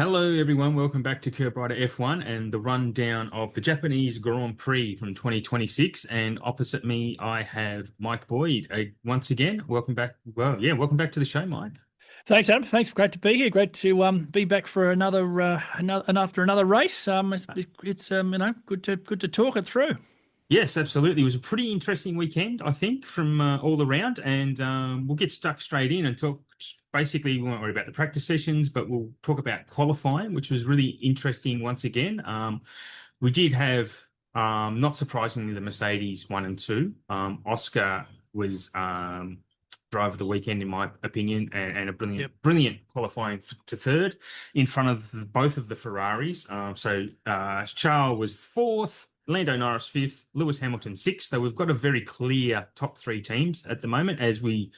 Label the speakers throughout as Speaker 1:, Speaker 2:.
Speaker 1: Hello, everyone. Welcome back to KerbRider F1 and the rundown of the Japanese Grand Prix from 2026. And opposite me, I have Mike Boyd. Once again, welcome back. Well, yeah, welcome back to the show, Mike.
Speaker 2: Thanks, Adam. Thanks. Great to be here. Great to be back for another and after another race. It's good to talk it through.
Speaker 1: Yes, absolutely. It was a pretty interesting weekend, I think, from all around. And we'll get stuck straight in and talk. Basically, we won't worry about the practice sessions, but we'll talk about qualifying, which was really interesting once again. We did have, not surprisingly, the Mercedes 1 and 2. Oscar was driver of the weekend, in my opinion, and a brilliant,
Speaker 2: Yep.
Speaker 1: brilliant qualifying to third in front of both of the Ferraris. Charles was fourth. Lando Norris fifth, Lewis Hamilton sixth. So we've got a very clear top three teams at the moment, as we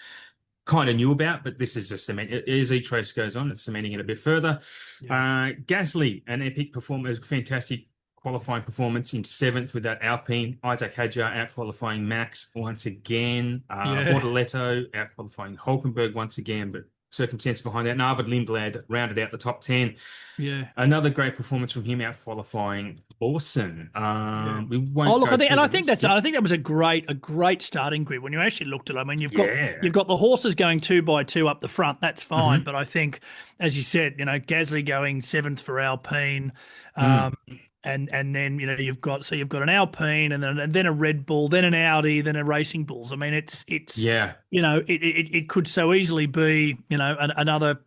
Speaker 1: kind of knew about, but this is just cement. As each race goes on, it's cementing it a bit further.
Speaker 2: Yeah.
Speaker 1: Gasly, an epic performance, fantastic qualifying performance in seventh with that Alpine. Isaac Hadjar out qualifying Max once again.
Speaker 2: Yeah.
Speaker 1: Bortoletto out qualifying Hulkenberg once again, but circumstances behind that. And Arvid Lindblad rounded out the top 10.
Speaker 2: Yeah.
Speaker 1: Another great performance from him out qualifying Lawson.
Speaker 2: Yeah.
Speaker 1: We
Speaker 2: Oh,
Speaker 1: won't
Speaker 2: look,
Speaker 1: go through
Speaker 2: I
Speaker 1: the
Speaker 2: think
Speaker 1: rest.
Speaker 2: that was a great starting grid when you actually looked at it. I mean,
Speaker 1: Yeah.
Speaker 2: you've got the horses going two by two up the front. That's fine,
Speaker 1: Hmm.
Speaker 2: but I think, as you said, Gasly going seventh for Alpine,
Speaker 1: Mm.
Speaker 2: um, and then you've got an Alpine and then a Red Bull, then an Audi, then a Racing Bulls. I mean, it's
Speaker 1: Yeah.
Speaker 2: it could so easily be another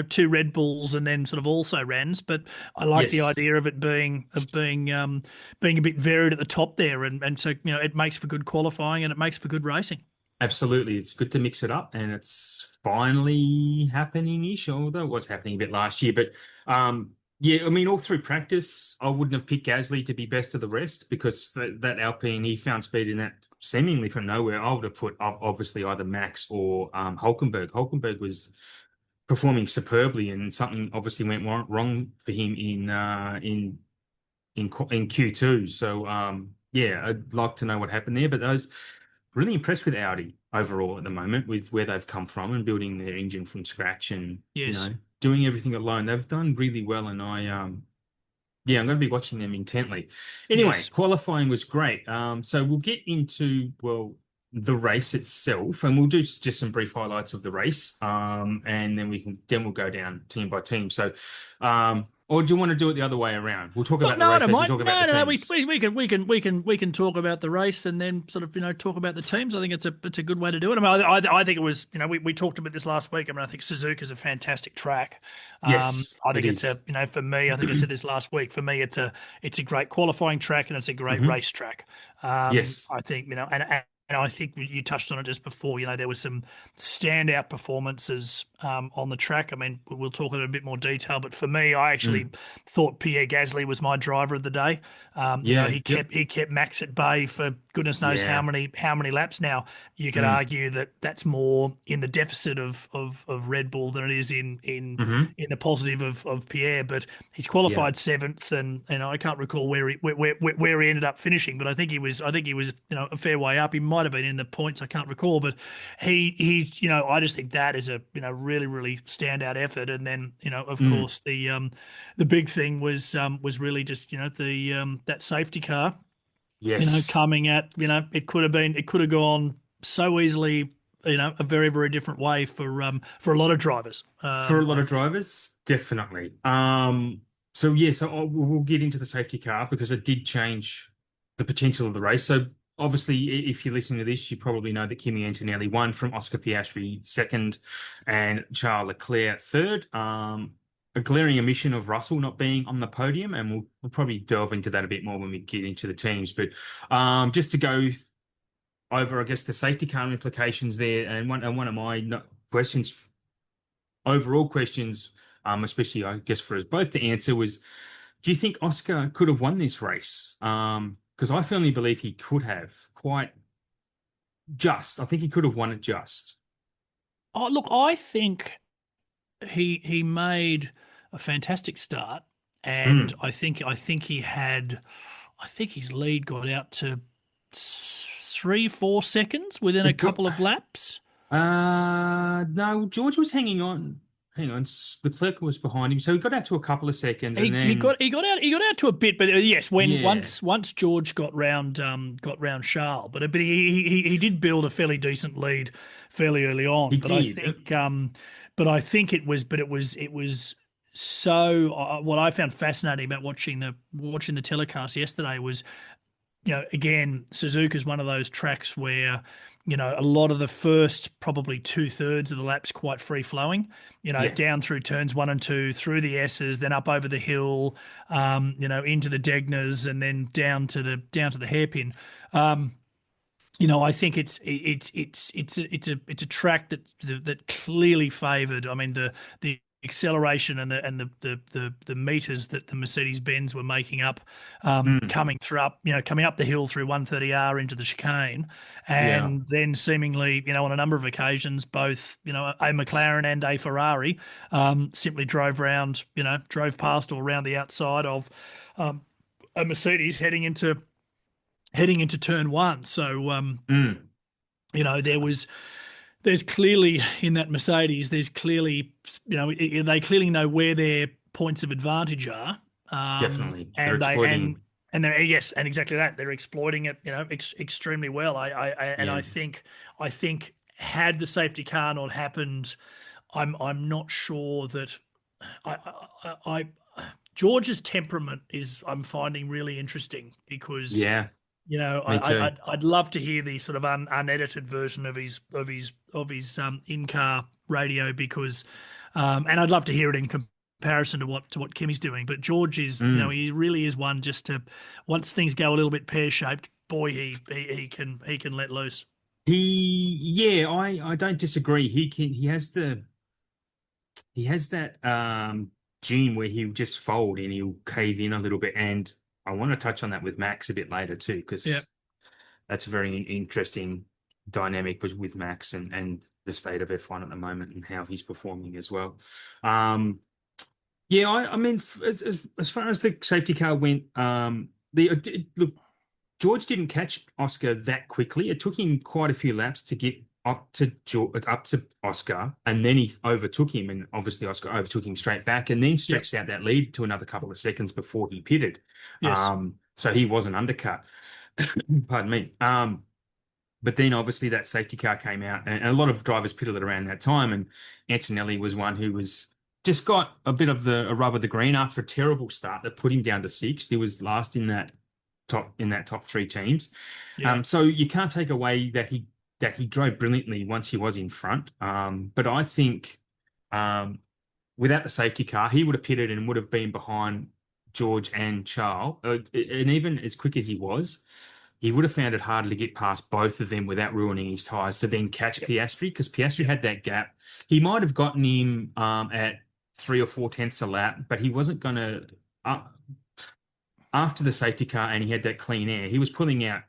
Speaker 2: two Red Bulls and then sort of also Rans, but I like the
Speaker 1: Yes.
Speaker 2: idea of it being a bit varied at the top there, and so it makes for good qualifying and it makes for good racing.
Speaker 1: Absolutely. It's good to mix it up, and it's finally happening-ish, although it was happening a bit last year. But yeah, I mean, all through practice, I wouldn't have picked Gasly to be best of the rest because that Alpine, he found speed in that seemingly from nowhere. I would have put obviously either Max or Hulkenberg. Hulkenberg was performing superbly, and something obviously went wrong for him in Q2. So yeah, I'd like to know what happened there. But those really impressed with Audi overall at the moment, with where they've come from and building their engine from scratch, and
Speaker 2: Yes.
Speaker 1: doing everything alone. They've done really well, and yeah, I'm going to be watching them intently. Anyway,
Speaker 2: Yes.
Speaker 1: qualifying was great. So we'll get into, well, the race itself, and we'll do just some brief highlights of the race. And then we'll go down team by team. So, or do you want to do it the other way around? We'll talk
Speaker 2: Look,
Speaker 1: about the
Speaker 2: no, I
Speaker 1: race
Speaker 2: don't
Speaker 1: as we
Speaker 2: mind.
Speaker 1: talk about
Speaker 2: No,
Speaker 1: the
Speaker 2: no,
Speaker 1: teams.
Speaker 2: we can talk about the race and then sort of talk about the teams. I think it's a good way to do it. I mean, I think it was we talked about this last week. I mean, I think Suzuka's a fantastic track.
Speaker 1: Yes,
Speaker 2: I
Speaker 1: it
Speaker 2: think it's
Speaker 1: is.
Speaker 2: a for me. I think I said this last week. For me, it's a great qualifying track and it's a great
Speaker 1: Hmm.
Speaker 2: race track.
Speaker 1: Yes.
Speaker 2: I think and I think you touched on it just before. There was some standout performances on the track. I mean, we'll talk in a bit more detail, but for me, I actually
Speaker 1: Mm.
Speaker 2: thought Pierre Gasly was my driver of the day.
Speaker 1: Yeah. Yep.
Speaker 2: He kept Max at bay for goodness knows
Speaker 1: Yeah.
Speaker 2: how many laps. Now you could
Speaker 1: Mm.
Speaker 2: argue that that's more in the deficit of Red Bull than it is
Speaker 1: Hmm.
Speaker 2: in the positive of Pierre. But he's
Speaker 1: Yeah.
Speaker 2: qualified seventh, and I can't recall where he ended up finishing, but I think he was a fair way up. He might have been in the points. I can't recall, but he's I just think that is a really really standout effort. And then of
Speaker 1: Mm.
Speaker 2: course the big thing was really just that safety car
Speaker 1: Yes.
Speaker 2: coming at it could have gone so easily a very very different way for a lot of drivers.
Speaker 1: For a lot
Speaker 2: I
Speaker 1: of
Speaker 2: think.
Speaker 1: drivers, definitely. So yeah, so we'll get into the safety car because it did change the potential of the race. So obviously, if you're listening to this, you probably know that Kimi Antonelli won from Oscar Piastri second and Charles Leclerc third. A glaring omission of Russell not being on the podium, and we'll probably delve into that a bit more when we get into the teams. But just to go over, I guess, the safety car implications there, and one of my questions, overall questions, especially I guess for us both to answer, was: do you think Oscar could have won this race? Because I firmly believe he could have, quite just. I think he could have won it just.
Speaker 2: Oh, look, I think he made a fantastic start, and
Speaker 1: Mm.
Speaker 2: I think his lead got out to 3 4 seconds within a
Speaker 1: It got
Speaker 2: couple of laps.
Speaker 1: no, George was hanging on. hang on, Leclerc was behind him, so he got out to a couple of seconds, and
Speaker 2: He
Speaker 1: then
Speaker 2: got out to a bit, but yes, when
Speaker 1: yeah,
Speaker 2: once George got round Charles, but he did build a fairly decent lead fairly early
Speaker 1: he
Speaker 2: on.
Speaker 1: did.
Speaker 2: It was so what I found fascinating about watching the telecast yesterday was, again, Suzuka's one of those tracks where, a lot of the first probably two-thirds of the lap's quite free flowing,
Speaker 1: Yeah.
Speaker 2: down through turns 1 and 2, through the S's, then up over the hill, into the Degnas, and then down to the hairpin. Um, I think it's a track that clearly favoured. I mean, the acceleration and the meters that the Mercedes Benz were making up,
Speaker 1: Mm,
Speaker 2: coming up the hill through 130R into the chicane,
Speaker 1: yeah.
Speaker 2: and then seemingly, on a number of occasions, both, a McLaren and a Ferrari, simply drove past or around the outside of, a Mercedes heading into turn one. So,
Speaker 1: Mm,
Speaker 2: there's clearly in that Mercedes, there's clearly, they clearly know where their points of advantage are.
Speaker 1: definitely. They're
Speaker 2: And they,
Speaker 1: exploiting.
Speaker 2: and they're, yes, and exactly that. They're exploiting it, extremely well. And
Speaker 1: Yeah.
Speaker 2: I think had the safety car not happened, I'm not sure that I, I George's temperament is, I'm finding, really interesting because,
Speaker 1: Yeah. Me too.
Speaker 2: I'd love to hear the sort of unedited version of his in-car radio, because, and I'd love to hear it in comparison to what Kimmy's doing. But George is,
Speaker 1: Mm.
Speaker 2: he really is one just to, once things go a little bit pear-shaped, boy, he can let loose.
Speaker 1: Yeah, I don't disagree. He has that gene where he'll just fold and he'll cave in a little bit. And I want to touch on that with Max a bit later too,
Speaker 2: Yeah.
Speaker 1: because that's a very interesting dynamic with Max and the state of F1 at the moment and how he's performing as well. Um, yeah, I mean, as far as the safety car went, look, George didn't catch Oscar that quickly. It took him quite a few laps to get up to Oscar, and then he overtook him, and obviously Oscar overtook him straight back, and then
Speaker 2: Yep.
Speaker 1: stretched out that lead to another couple of seconds before he pitted.
Speaker 2: Yes.
Speaker 1: So he wasn't undercut. Pardon me. But then obviously that safety car came out, and a lot of drivers pitted at around that time, and Antonelli was one who was just got a bit of a rub of the green after a terrible start that put him down to sixth. He was last in that top three teams.
Speaker 2: Yeah.
Speaker 1: So you can't take away that he drove brilliantly once he was in front. But I think without the safety car, he would have pitted and would have been behind George and Charles. And even as quick as he would have found it harder to get past both of them without ruining his tyres to then catch
Speaker 2: Yep.
Speaker 1: Piastri, because Piastri
Speaker 2: Yep.
Speaker 1: had that gap. He might have gotten him at 3 or 4 tenths a lap, but he wasn't going to. After the safety car and he had that clean air, he was pulling out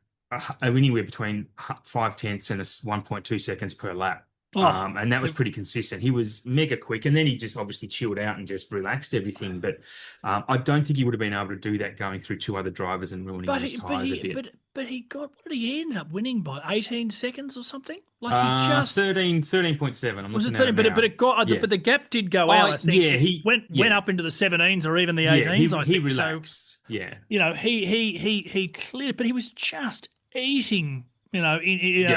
Speaker 1: anywhere between 5 tenths and 1.2 seconds per lap.
Speaker 2: Oh,
Speaker 1: And that was pretty consistent. He was mega quick, and then he just obviously chilled out and just relaxed everything. But I don't think he would have been able to do that going through two other drivers and ruining
Speaker 2: But
Speaker 1: his
Speaker 2: he, but
Speaker 1: tyres a
Speaker 2: he,
Speaker 1: bit.
Speaker 2: but he got, what did he end up winning by? 18 seconds or something? Like, he just
Speaker 1: 13.7. I'm
Speaker 2: was it
Speaker 1: looking at
Speaker 2: 30,
Speaker 1: it
Speaker 2: but
Speaker 1: now.
Speaker 2: it got,
Speaker 1: Yeah.
Speaker 2: but the gap did go out.
Speaker 1: Oh,
Speaker 2: I think
Speaker 1: yeah,
Speaker 2: he went
Speaker 1: yeah.
Speaker 2: up into the 17s or even the
Speaker 1: Yeah,
Speaker 2: 18s. I
Speaker 1: he
Speaker 2: think so.
Speaker 1: relaxed. Yeah.
Speaker 2: He cleared, but he was just eating.
Speaker 1: Yeah.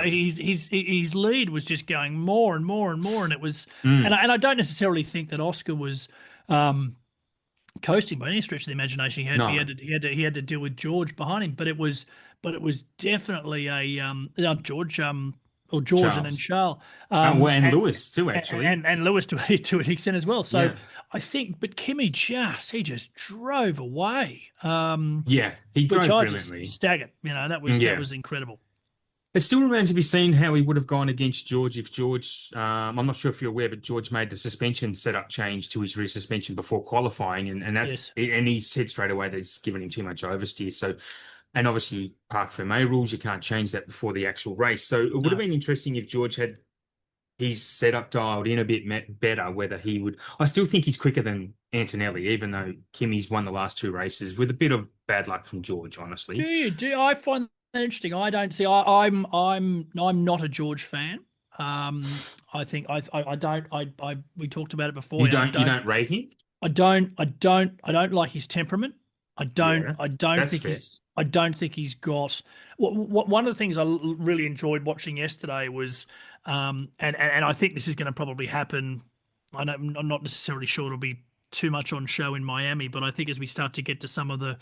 Speaker 2: His lead was just going more and more and more, and it was, and
Speaker 1: Mm,
Speaker 2: I don't necessarily think that Oscar was, coasting by any stretch of the imagination.
Speaker 1: no,
Speaker 2: He had to deal with George behind him, but it was definitely a, George, or George and then
Speaker 1: Charles.
Speaker 2: Charles,
Speaker 1: Well, and
Speaker 2: and
Speaker 1: Lewis too, actually.
Speaker 2: and Lewis to an extent as well. So
Speaker 1: Yeah.
Speaker 2: I think, but Kimmy just drove away,
Speaker 1: Yeah. He
Speaker 2: which
Speaker 1: drove
Speaker 2: I just
Speaker 1: brilliantly.
Speaker 2: staggered. That
Speaker 1: Yeah.
Speaker 2: was incredible.
Speaker 1: It still remains to be seen how he would have gone against George if George, I'm not sure if you're aware, but George made the suspension setup change to his rear suspension before qualifying,
Speaker 2: Yes.
Speaker 1: and he said straight away that it's given him too much oversteer. So, and obviously Parc Fermé rules, you can't change that before the actual race. So it would have
Speaker 2: No.
Speaker 1: been interesting if George had his setup dialed in a bit better, whether he would. I still think he's quicker than Antonelli, even though Kimmy's won the last two races with a bit of bad luck from George, honestly.
Speaker 2: Do I find that interesting? I don't see. I'm not a George fan. I think I don't I we talked about it before.
Speaker 1: You
Speaker 2: You know,
Speaker 1: don't rate him?
Speaker 2: I don't like his temperament.
Speaker 1: Yeah, that's fair.
Speaker 2: I don't think he's got one of the things I really enjoyed watching yesterday was and I think this is going to probably happen. I'm not necessarily sure it'll be too much on show in Miami, but I think as we start to get to some of the,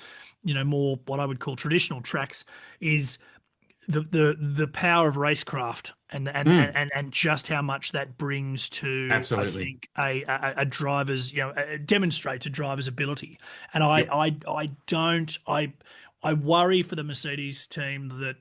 Speaker 2: more what I would call traditional tracks, is the power of racecraft
Speaker 1: Mm,
Speaker 2: and just how much that brings to, I
Speaker 1: absolutely.
Speaker 2: think, a driver's, demonstrates a driver's ability. And
Speaker 1: Yep.
Speaker 2: I don't I worry for the Mercedes team that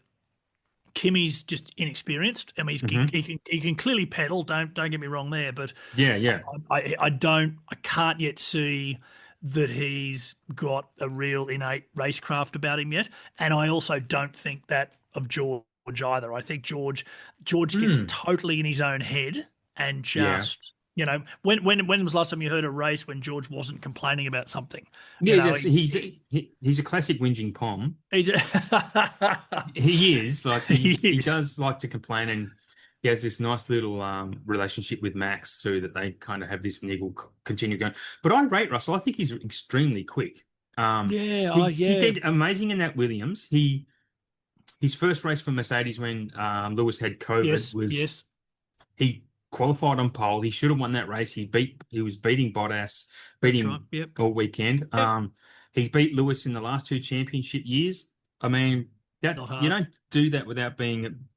Speaker 2: Kimmy's just inexperienced. I mean,
Speaker 1: Hmm.
Speaker 2: he can clearly pedal. Don't get me wrong there, but
Speaker 1: Yeah, yeah.
Speaker 2: I can't yet see that he's got a real innate racecraft about him yet. And I also don't think that of George either. I think George gets
Speaker 1: Mm,
Speaker 2: totally in his own head and
Speaker 1: yeah.
Speaker 2: just, when was the last time you heard a race when George wasn't complaining about something? You
Speaker 1: Yeah,
Speaker 2: know,
Speaker 1: that's he's a classic whinging Pom.
Speaker 2: he's
Speaker 1: He is like
Speaker 2: he
Speaker 1: he
Speaker 2: is.
Speaker 1: does like to complain, and he has this nice little relationship with Max too, that they kind of have this niggle continue going. But I rate Russell. I think he's extremely quick.
Speaker 2: Yeah, oh
Speaker 1: He
Speaker 2: yeah,
Speaker 1: did amazing in that Williams. His first race for Mercedes when Lewis had COVID
Speaker 2: yes,
Speaker 1: was
Speaker 2: yes,
Speaker 1: he qualified on pole. He should have won that race. He was beating Bottas, beat
Speaker 2: that's right.
Speaker 1: him
Speaker 2: Yep,
Speaker 1: all weekend.
Speaker 2: yep.
Speaker 1: He beat Lewis in the last two championship years. I mean, that
Speaker 2: Not
Speaker 1: you
Speaker 2: hard.
Speaker 1: don't do that without being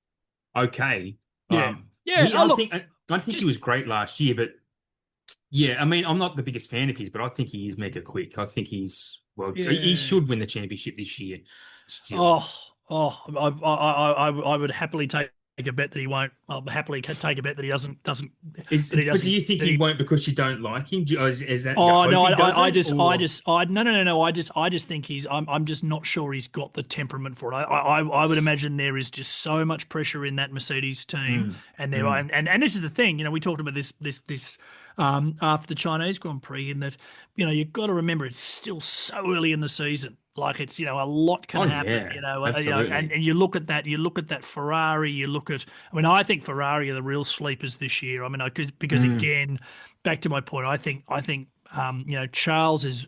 Speaker 1: okay.
Speaker 2: Yeah, yeah.
Speaker 1: He
Speaker 2: Oh look,
Speaker 1: I think he
Speaker 2: just
Speaker 1: was great last year, but yeah, I mean, I'm not the biggest fan of his, but I think he is mega quick. I think he
Speaker 2: yeah.
Speaker 1: should win the championship this year. Still,
Speaker 2: Oh, oh. I would happily take a bet that he won't. I'll happily take a bet that he doesn't that he
Speaker 1: but do
Speaker 2: doesn't
Speaker 1: you think
Speaker 2: that
Speaker 1: he
Speaker 2: he.
Speaker 1: won't because you don't like him? Is that you
Speaker 2: Oh
Speaker 1: hope
Speaker 2: no,
Speaker 1: he doesn't, or
Speaker 2: no, no, no, no. I just think I'm just not sure he's got the temperament for it. I would imagine there is just so much pressure in that Mercedes team,
Speaker 1: mm,
Speaker 2: and there
Speaker 1: mm.
Speaker 2: and this is the thing. We talked about this after the Chinese Grand Prix, in that you've got to remember it's still so early in the season. Like it's a lot can
Speaker 1: Oh
Speaker 2: happen.
Speaker 1: yeah, absolutely.
Speaker 2: And you look at that Ferrari. You look at. I mean, I think Ferrari are the real sleepers this year. I mean, because
Speaker 1: Mm.
Speaker 2: again, back to my point, I think Charles is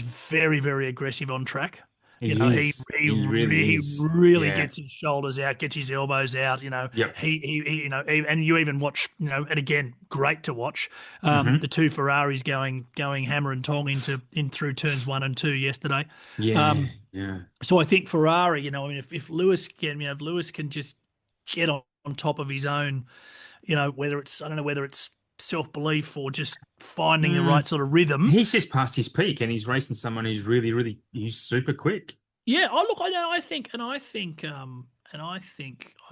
Speaker 2: very, very aggressive on track.
Speaker 1: He is. He really
Speaker 2: He
Speaker 1: is.
Speaker 2: really
Speaker 1: Yeah.
Speaker 2: gets his shoulders out, gets his elbows out.
Speaker 1: Yep.
Speaker 2: And you even watch, and again, great to watch
Speaker 1: Hmm.
Speaker 2: the two Ferraris going hammer and tong in through turns 1 and 2 yesterday.
Speaker 1: Yeah.
Speaker 2: Um,
Speaker 1: Yeah.
Speaker 2: so I think Ferrari, I mean, if Lewis can, if Lewis can just get on top of his own, whether it's, I don't know whether it's self-belief or just finding the right
Speaker 1: Mm.
Speaker 2: sort of rhythm.
Speaker 1: He's just past his peak, and he's racing someone who's he's super quick.
Speaker 2: Yeah, oh look, I know, I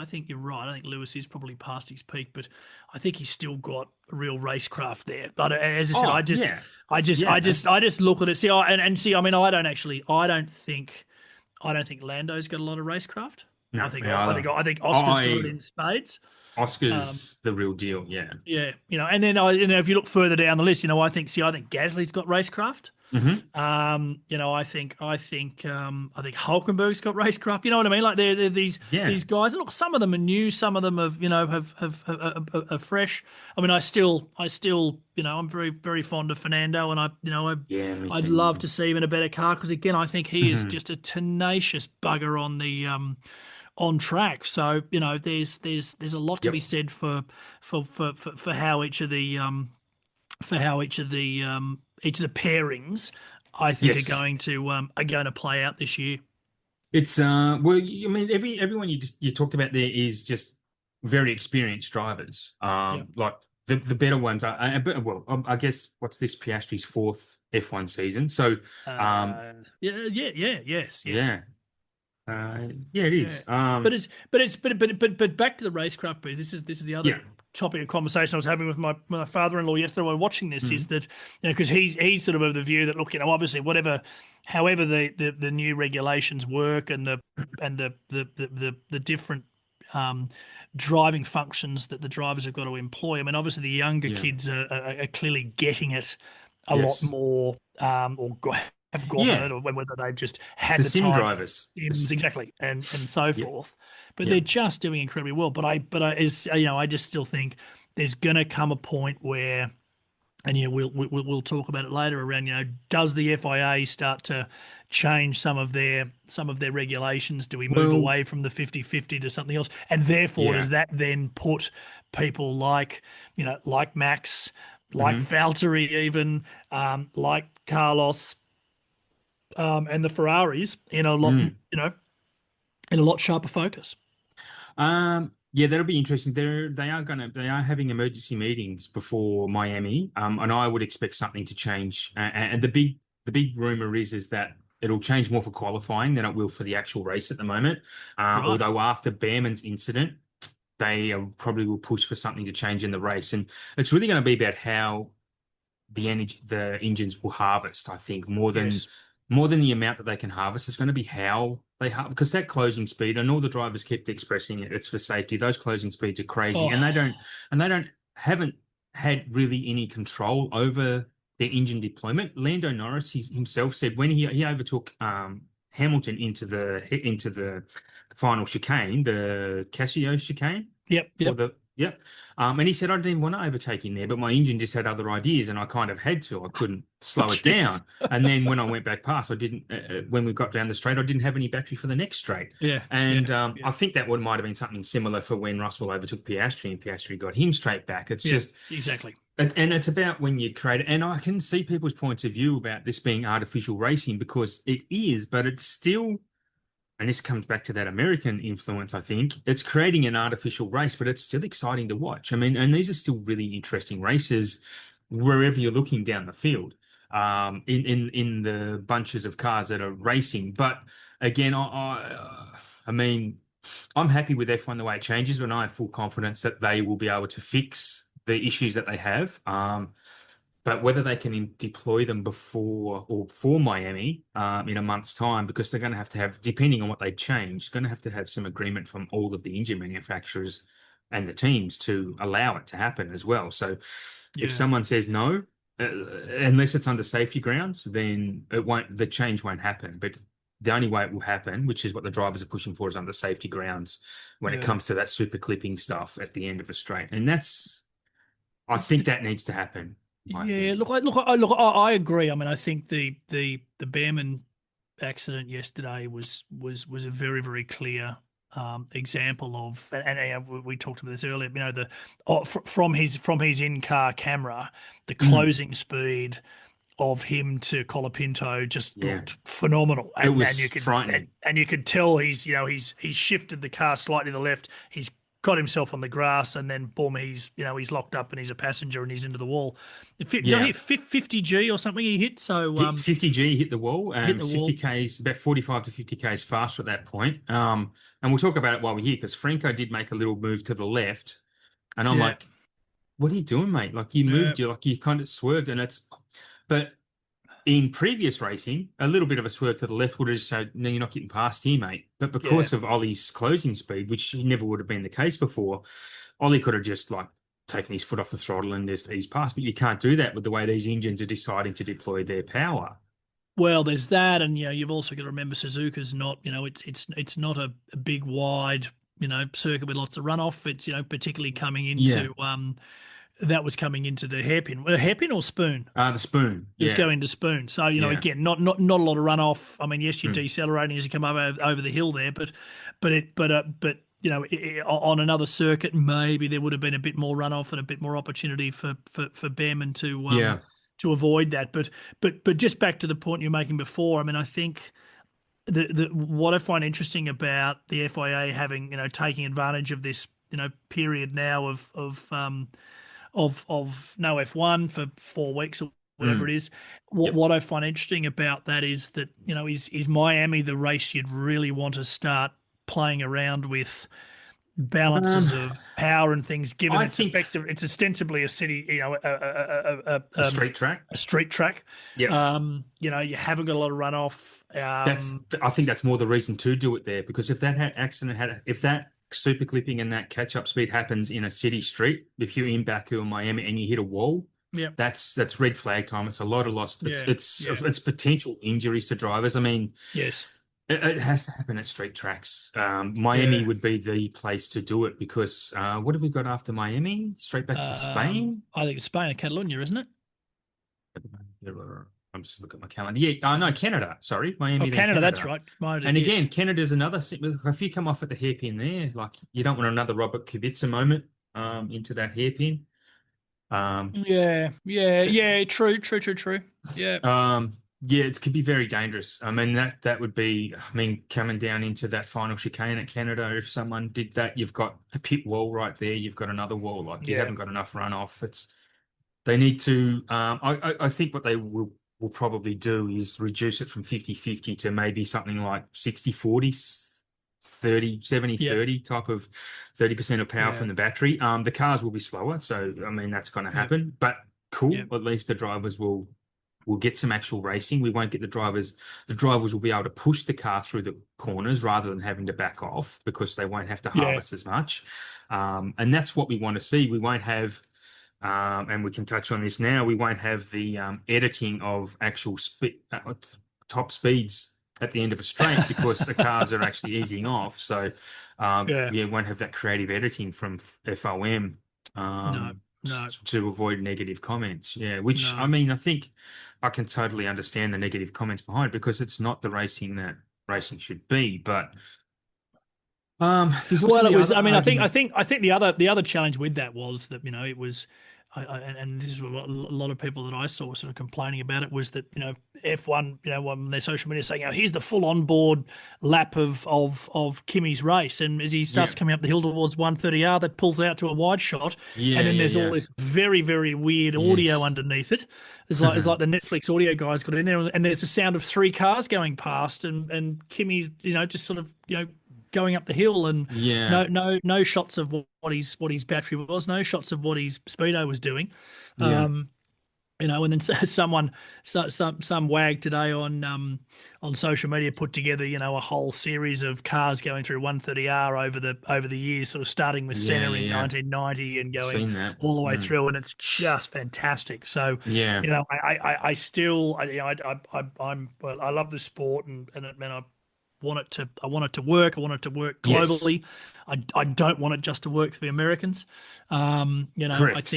Speaker 2: think you're right. I think Lewis is probably past his peak, but I think he's still got real racecraft there. But as I said,
Speaker 1: Oh yeah. Yeah.
Speaker 2: I just look at it. See, and see, I mean, I don't think Lando's got a lot of racecraft.
Speaker 1: No, me either.
Speaker 2: I think Oscar's got it
Speaker 1: I
Speaker 2: in spades. Um,
Speaker 1: Oscar's the real deal. Yeah.
Speaker 2: yeah, and then if you look further down the list, I think Gasly's got racecraft.
Speaker 1: Hmm.
Speaker 2: I think Hulkenberg's got racecraft. You know what I mean? Like they're
Speaker 1: Yeah.
Speaker 2: these guys. And look, some of them are new, some of them have are fresh. I mean, I'm very very fond of Fernando, and
Speaker 1: Yeah. Me
Speaker 2: I'd love
Speaker 1: too.
Speaker 2: to see him in a better car because again, I think he is
Speaker 1: Hmm.
Speaker 2: just a tenacious bugger on track. So there's a lot to be
Speaker 1: Yep.
Speaker 2: said for how each of the pairings I think
Speaker 1: Yes.
Speaker 2: are going to play out this year.
Speaker 1: It's well, I mean, everyone you talked about there is just very experienced drivers.
Speaker 2: Yeah.
Speaker 1: Like the better ones are, well, I guess what's this Piastri's fourth F1 season. So, um,
Speaker 2: Yes.
Speaker 1: yeah, yeah, it
Speaker 2: Yeah,
Speaker 1: is.
Speaker 2: but back to the racecraft booth. This is the other
Speaker 1: Yeah.
Speaker 2: topic of conversation I was having with my father-in-law yesterday while watching this. Is
Speaker 1: Mhm.
Speaker 2: that because he's sort of the view that look, obviously however the new regulations work and the different um, driving functions that the drivers have got to employ. I mean, obviously the younger
Speaker 1: Yeah.
Speaker 2: kids are clearly getting it a lot
Speaker 1: Yes.
Speaker 2: more, or have gotten
Speaker 1: Yeah,
Speaker 2: it, or whether they've just had
Speaker 1: the
Speaker 2: the
Speaker 1: sim
Speaker 2: time,
Speaker 1: drivers.
Speaker 2: sims exactly, and so
Speaker 1: Yep,
Speaker 2: forth. But they're
Speaker 1: yep.
Speaker 2: just doing incredibly well. But I is I just still think there's going to come a point where, and we'll talk about it later around, does the FIA start to change some of their regulations? Do we move
Speaker 1: Well,
Speaker 2: away from the 50-50 to something else? And therefore,
Speaker 1: yeah.
Speaker 2: does that then put people like, like Max, like
Speaker 1: Hmm.
Speaker 2: Valtteri even, like Carlos, and the Ferraris in a lot,
Speaker 1: Mm.
Speaker 2: in a lot sharper focus?
Speaker 1: Yeah, that'll be interesting. They are having emergency meetings before Miami, and I would expect something to change. And the big rumor is that it'll change more for qualifying than it will for the actual race at the moment.
Speaker 2: Right.
Speaker 1: Although after Behrman's incident, they probably will push for something to change in the race, and it's really going to be about how the engines will harvest. I think
Speaker 2: Yes.
Speaker 1: more than the amount that they can harvest. It's going to be how they harvest, because that closing speed, and all the drivers kept expressing it. It's for safety. Those closing speeds are crazy,
Speaker 2: Oh,
Speaker 1: and they don't haven't had really any control over their engine deployment. Lando Norris himself said when he overtook Hamilton into the final chicane, the Casio chicane
Speaker 2: yep,
Speaker 1: for
Speaker 2: yep.
Speaker 1: the yep. And he said, I didn't want to overtake him there, but my engine just had other ideas and I kind of had to. I couldn't
Speaker 2: Oh,
Speaker 1: slow it
Speaker 2: jeez.
Speaker 1: down. And then when I went back past, I didn't, when we got down the straight, I didn't have any battery for the next straight.
Speaker 2: Yeah, yeah,
Speaker 1: And
Speaker 2: yeah,
Speaker 1: I think that one might have been something similar for when Russell overtook Piastri and Piastri got him straight back. It's
Speaker 2: yeah,
Speaker 1: just,
Speaker 2: exactly.
Speaker 1: and it's about when you create it. And I can see people's points of view about this being artificial racing because it is, but it's still, and this comes back to that American influence, I think. It's creating an artificial race, but it's still exciting to watch. I mean, and these are still really interesting races wherever you're looking down the field, in the bunches of cars that are racing. But again, I mean, I'm happy with F1 the way it changes, but I have full confidence that they will be able to fix the issues that they have. But whether they can deploy them before or for Miami in a month's time, because they're going to have, depending on what they change, going to have some agreement from all of the engine manufacturers and the teams to allow it to happen as well. So if
Speaker 2: Yeah,
Speaker 1: someone says no, unless it's under safety grounds, then the change won't happen. But the only way it will happen, which is what the drivers are pushing for, is under safety grounds when it
Speaker 2: yeah.
Speaker 1: comes to that super clipping stuff at the end of a straight. And I think that needs to happen, in my
Speaker 2: Yeah,
Speaker 1: opinion.
Speaker 2: I agree. I mean, I think the Behrman accident yesterday was a very, very clear example of, and we talked about this earlier. From his in-car camera, the
Speaker 1: Mm,
Speaker 2: closing speed of him to Colapinto just
Speaker 1: yeah.
Speaker 2: looked phenomenal,
Speaker 1: It
Speaker 2: and
Speaker 1: was
Speaker 2: you could
Speaker 1: frightening.
Speaker 2: and you could tell he's shifted the car slightly to the left. He's got himself on the grass, and then boom, he's locked up and he's a passenger and he's into the wall. Did I
Speaker 1: Yeah.
Speaker 2: hit 50G or something? He hit so
Speaker 1: Hit 50G, hit the wall.
Speaker 2: hit the wall.
Speaker 1: 50Ks, about 45 to 50Ks faster at that point. And we'll talk about it while we're here because Franco did make a little move to the left. And I'm
Speaker 2: Yeah,
Speaker 1: like, what are you doing, mate? Like you
Speaker 2: yeah.
Speaker 1: moved, you kind of swerved but in previous racing, a little bit of a swerve to the left would have just said, no, you're not getting past here, mate. But
Speaker 2: Yeah.
Speaker 1: because of Ollie's closing speed, which never would have been the case before, Ollie could have just like taken his foot off the throttle and just eased past. But you can't do that with the way these engines are deciding to deploy their power.
Speaker 2: Well, there's that, and you've also got to remember Suzuka's not, it's not a big wide, circuit with lots of runoff. It's particularly coming
Speaker 1: Yeah.
Speaker 2: into that was coming into the hairpin, hairpin or spoon.
Speaker 1: The spoon.
Speaker 2: It was
Speaker 1: Yeah.
Speaker 2: going to spoon. So,
Speaker 1: Yeah.
Speaker 2: again, not a lot of runoff. I mean, yes, you're
Speaker 1: Mm.
Speaker 2: decelerating as you come over the hill there, but on another circuit, maybe there would have been a bit more runoff and a bit more opportunity for Behrman
Speaker 1: Yeah.
Speaker 2: to avoid that. But just back to the point you're making before, I mean, I think what I find interesting about the FIA having, taking advantage of this, period now of no F1 for 4 weeks or whatever
Speaker 1: Mm.
Speaker 2: it is.
Speaker 1: Yep.
Speaker 2: What I find interesting about that is that, is Miami the race you'd really want to start playing around with
Speaker 1: Um,
Speaker 2: balances of power and things, given
Speaker 1: I
Speaker 2: it's
Speaker 1: think
Speaker 2: effective, it's ostensibly a city,
Speaker 1: a straight track.
Speaker 2: a street track.
Speaker 1: Yep.
Speaker 2: You haven't got a lot of runoff.
Speaker 1: I think that's more the reason to do it there because if that super clipping and that catch up speed happens in a city street, if you're in Baku or Miami and you hit a wall,
Speaker 2: Yeah.
Speaker 1: that's red flag time. It's a lot of lost. It's
Speaker 2: Yeah.
Speaker 1: it's
Speaker 2: Yeah.
Speaker 1: it's potential injuries to drivers. I mean,
Speaker 2: Yes.
Speaker 1: it has to happen at street tracks. Miami
Speaker 2: Yeah.
Speaker 1: would be the place to do it because what have we got after Miami? Straight back to Spain.
Speaker 2: I think it's Spain and Catalonia, isn't it?
Speaker 1: I'm just looking at my calendar. Yeah, no, Canada. Sorry,
Speaker 2: Oh,
Speaker 1: Miami, then
Speaker 2: Canada, that's
Speaker 1: Canada.
Speaker 2: right.
Speaker 1: And
Speaker 2: Yes.
Speaker 1: again, Canada's another. If you come off at the hairpin there, like you don't want another Robert Kubica moment into that hairpin. Um,
Speaker 2: Yeah. Yeah. Yeah. True. True. True. True. Yeah.
Speaker 1: um, yeah, it could be very dangerous. I mean, that would be. I mean, coming down into that final chicane at Canada, if someone did that, you've got the pit wall right there. You've got another wall. Like you
Speaker 2: Yeah.
Speaker 1: haven't got enough runoff. It's They need to. I think what they will probably do is reduce it from 50-50 to maybe something like 60-40, 30, 70,
Speaker 2: Yeah.
Speaker 1: 30 type of 30% of power
Speaker 2: Yeah.
Speaker 1: from the battery. The cars will be slower, so I mean that's going to
Speaker 2: Yeah.
Speaker 1: happen. But cool,
Speaker 2: Yeah.
Speaker 1: at least the drivers will get some actual racing. We won't get the drivers. The drivers will be able to push the car through the corners rather than having to back off because they won't have to
Speaker 2: Yeah.
Speaker 1: harvest as much. And that's what we want to see. We won't have and we can touch on this now. We won't have the editing of actual top speeds at the end of a straight because the cars are actually easing off. So,
Speaker 2: Yeah.
Speaker 1: yeah, won't have that creative editing from FOM
Speaker 2: No. No.
Speaker 1: to avoid negative comments. Yeah, which I
Speaker 2: No.
Speaker 1: mean, I think I can totally understand the negative comments behind because it's not the racing that racing should be. But there's also
Speaker 2: Well, it
Speaker 1: the
Speaker 2: was.
Speaker 1: other
Speaker 2: I mean,
Speaker 1: argument.
Speaker 2: I think the other challenge with that was that it was, and this is what a lot of people that I saw were sort of complaining about it was that F1 on their social media saying here's the full on board lap of Kimi's race, and as he starts
Speaker 1: Yeah,
Speaker 2: coming up the hill towards 130R, that pulls out to a wide shot, and
Speaker 1: yeah,
Speaker 2: then
Speaker 1: yeah,
Speaker 2: there's all
Speaker 1: yeah.
Speaker 2: this very very weird audio
Speaker 1: Yes.
Speaker 2: underneath it. It's like the Netflix audio guys got in there, and there's the sound of three cars going past, and Kimi's just sort of going up the hill, and
Speaker 1: Yeah,
Speaker 2: no shots of what his battery was, no shots of what his speedo was doing.
Speaker 1: yeah,
Speaker 2: um and then some wag today on social media put together a whole series of cars going through 130R over the years, sort of starting with
Speaker 1: yeah,
Speaker 2: Senna
Speaker 1: yeah,
Speaker 2: in
Speaker 1: yeah.
Speaker 2: 1990 and going
Speaker 1: Seen that.
Speaker 2: all the way
Speaker 1: Mm.
Speaker 2: through, and it's just fantastic. So
Speaker 1: Yeah.
Speaker 2: I still I'm well, I love the sport, and I want it to work. I want it to work
Speaker 1: Yes.
Speaker 2: globally. I don't want it just to work for the Americans. I think
Speaker 1: Correct.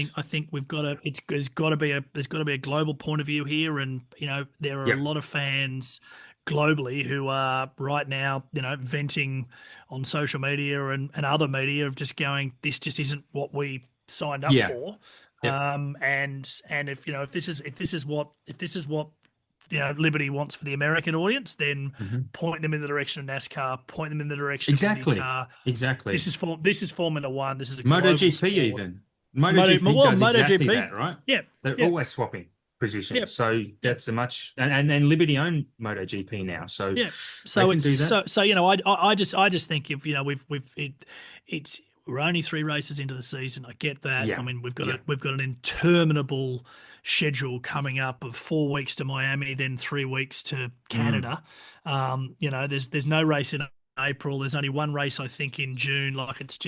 Speaker 2: there's got to be a global point of view here, and there are a
Speaker 1: Yeah.
Speaker 2: lot of fans globally who are right now venting on social media and other media of just going, this just isn't what we signed up
Speaker 1: Yeah.
Speaker 2: for.
Speaker 1: Yep.
Speaker 2: And if this is what Liberty wants for the American audience, then
Speaker 1: Hmm.
Speaker 2: point them in the direction of NASCAR, point them in the direction of
Speaker 1: Exactly.
Speaker 2: IndyCar.
Speaker 1: Exactly.
Speaker 2: This is Formula One. This is a global
Speaker 1: MotoGP
Speaker 2: sport.
Speaker 1: even. MotoGP does exactly
Speaker 2: MotoGP.
Speaker 1: that, right?
Speaker 2: Yeah,
Speaker 1: They're
Speaker 2: yeah,
Speaker 1: always swapping
Speaker 2: yeah,
Speaker 1: positions. So
Speaker 2: yeah,
Speaker 1: that's a much and then Liberty own MotoGP now. So
Speaker 2: yeah.
Speaker 1: they
Speaker 2: So
Speaker 1: can
Speaker 2: it's
Speaker 1: do that.
Speaker 2: so I just think if it's we're only 3 races into the season. I get that. I
Speaker 1: Yeah.
Speaker 2: mean,
Speaker 1: Yeah.
Speaker 2: we've got an interminable schedule coming up of 4 weeks to Miami, then 3 weeks to
Speaker 1: Mm.
Speaker 2: Canada. There's no race in April. There's only one race I think in June. Like it's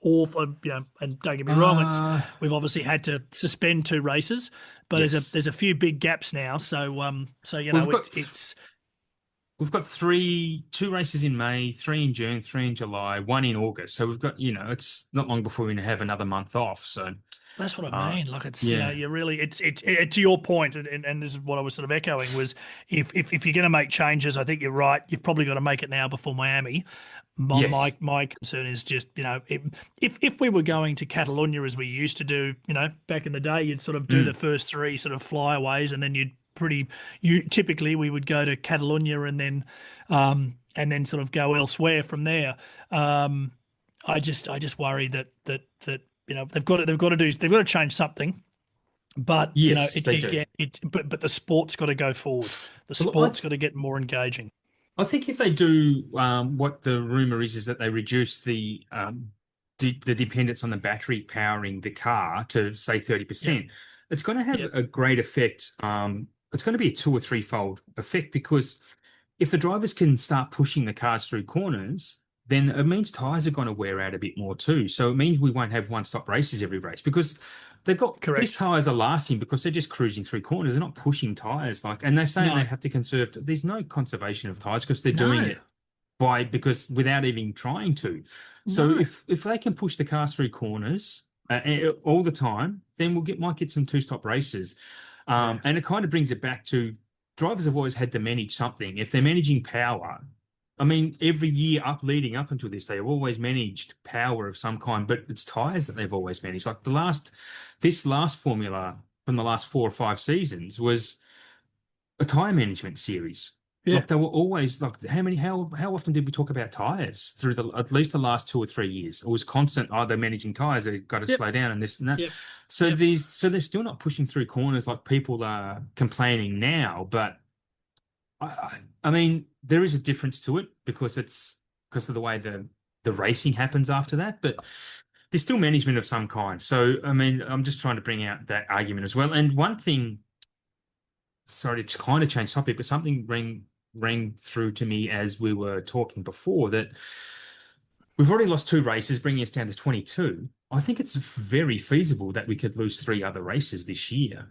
Speaker 2: awful. And don't get me wrong,
Speaker 1: Uh
Speaker 2: we've obviously had to suspend 2 races, but
Speaker 1: yes.
Speaker 2: there's a few big gaps now. So
Speaker 1: We've got
Speaker 2: it's
Speaker 1: We've got two races in May, three in June, three in July, one in August. So we've got, it's not long before we have another month off. So,
Speaker 2: That's what I
Speaker 1: uh,
Speaker 2: mean. Like it's
Speaker 1: yeah,
Speaker 2: you really to your point, and this is what I was sort of echoing was if you're going to make changes, I think you're right. You've probably got to make it now before Miami. My my,
Speaker 1: yes,
Speaker 2: my concern is just if we were going to Catalonia as we used to do, back in the day, you'd sort of do the
Speaker 1: mm,
Speaker 2: first three sort of flyaways, and then you typically we would go to Catalonia and then sort of go elsewhere from there. Um, I just worry that they've got to change something, but
Speaker 1: yes, they do.
Speaker 2: but the sport's got to go forward. The
Speaker 1: Well,
Speaker 2: sport's got to get more engaging.
Speaker 1: I think if they do, what the rumor is that they reduce the dependence on the battery powering the car to say
Speaker 2: Yeah,
Speaker 1: 30%. It's going to have
Speaker 2: yeah,
Speaker 1: a great effect. It's going to be a two or three fold effect because if the drivers can start pushing the cars through corners, then it means tires are going to wear out a bit more too. So it means we won't have one-stop races every race because these
Speaker 2: Correct.
Speaker 1: tires are lasting because they're just cruising through corners. They're not pushing tires and they're saying they
Speaker 2: No,
Speaker 1: have to conserve. There's no conservation of tires because they're doing
Speaker 2: no,
Speaker 1: it because without even trying to. So
Speaker 2: no.
Speaker 1: if they can push the cars through corners all the time, then might get some two-stop races.
Speaker 2: Yeah,
Speaker 1: And it kind of brings it back to drivers have always had to manage something. If they're managing power, I mean, every year leading up until this, they have always managed power of some kind, but it's tires that they've always managed. Like this last formula from the last 4 or 5 seasons was a tire management series.
Speaker 2: yeah,
Speaker 1: Like they were always like how often did we talk about tires through at least the last 2 or 3 years? It was constant. Oh, they're managing tires. They've got to
Speaker 2: yep,
Speaker 1: slow down and this and that.
Speaker 2: yep,
Speaker 1: So
Speaker 2: yep.
Speaker 1: they're still not pushing through corners like people are complaining now. But I mean, there is a difference to it because of the way the racing happens after that. But there's still management of some kind. So I mean, I'm just trying to bring out that argument as well. And one thing, sorry to kind of change topic, but something rang through to me as we were talking before that we've already lost 2 races, bringing us down to 22. I think it's very feasible that we could lose 3 other races this year.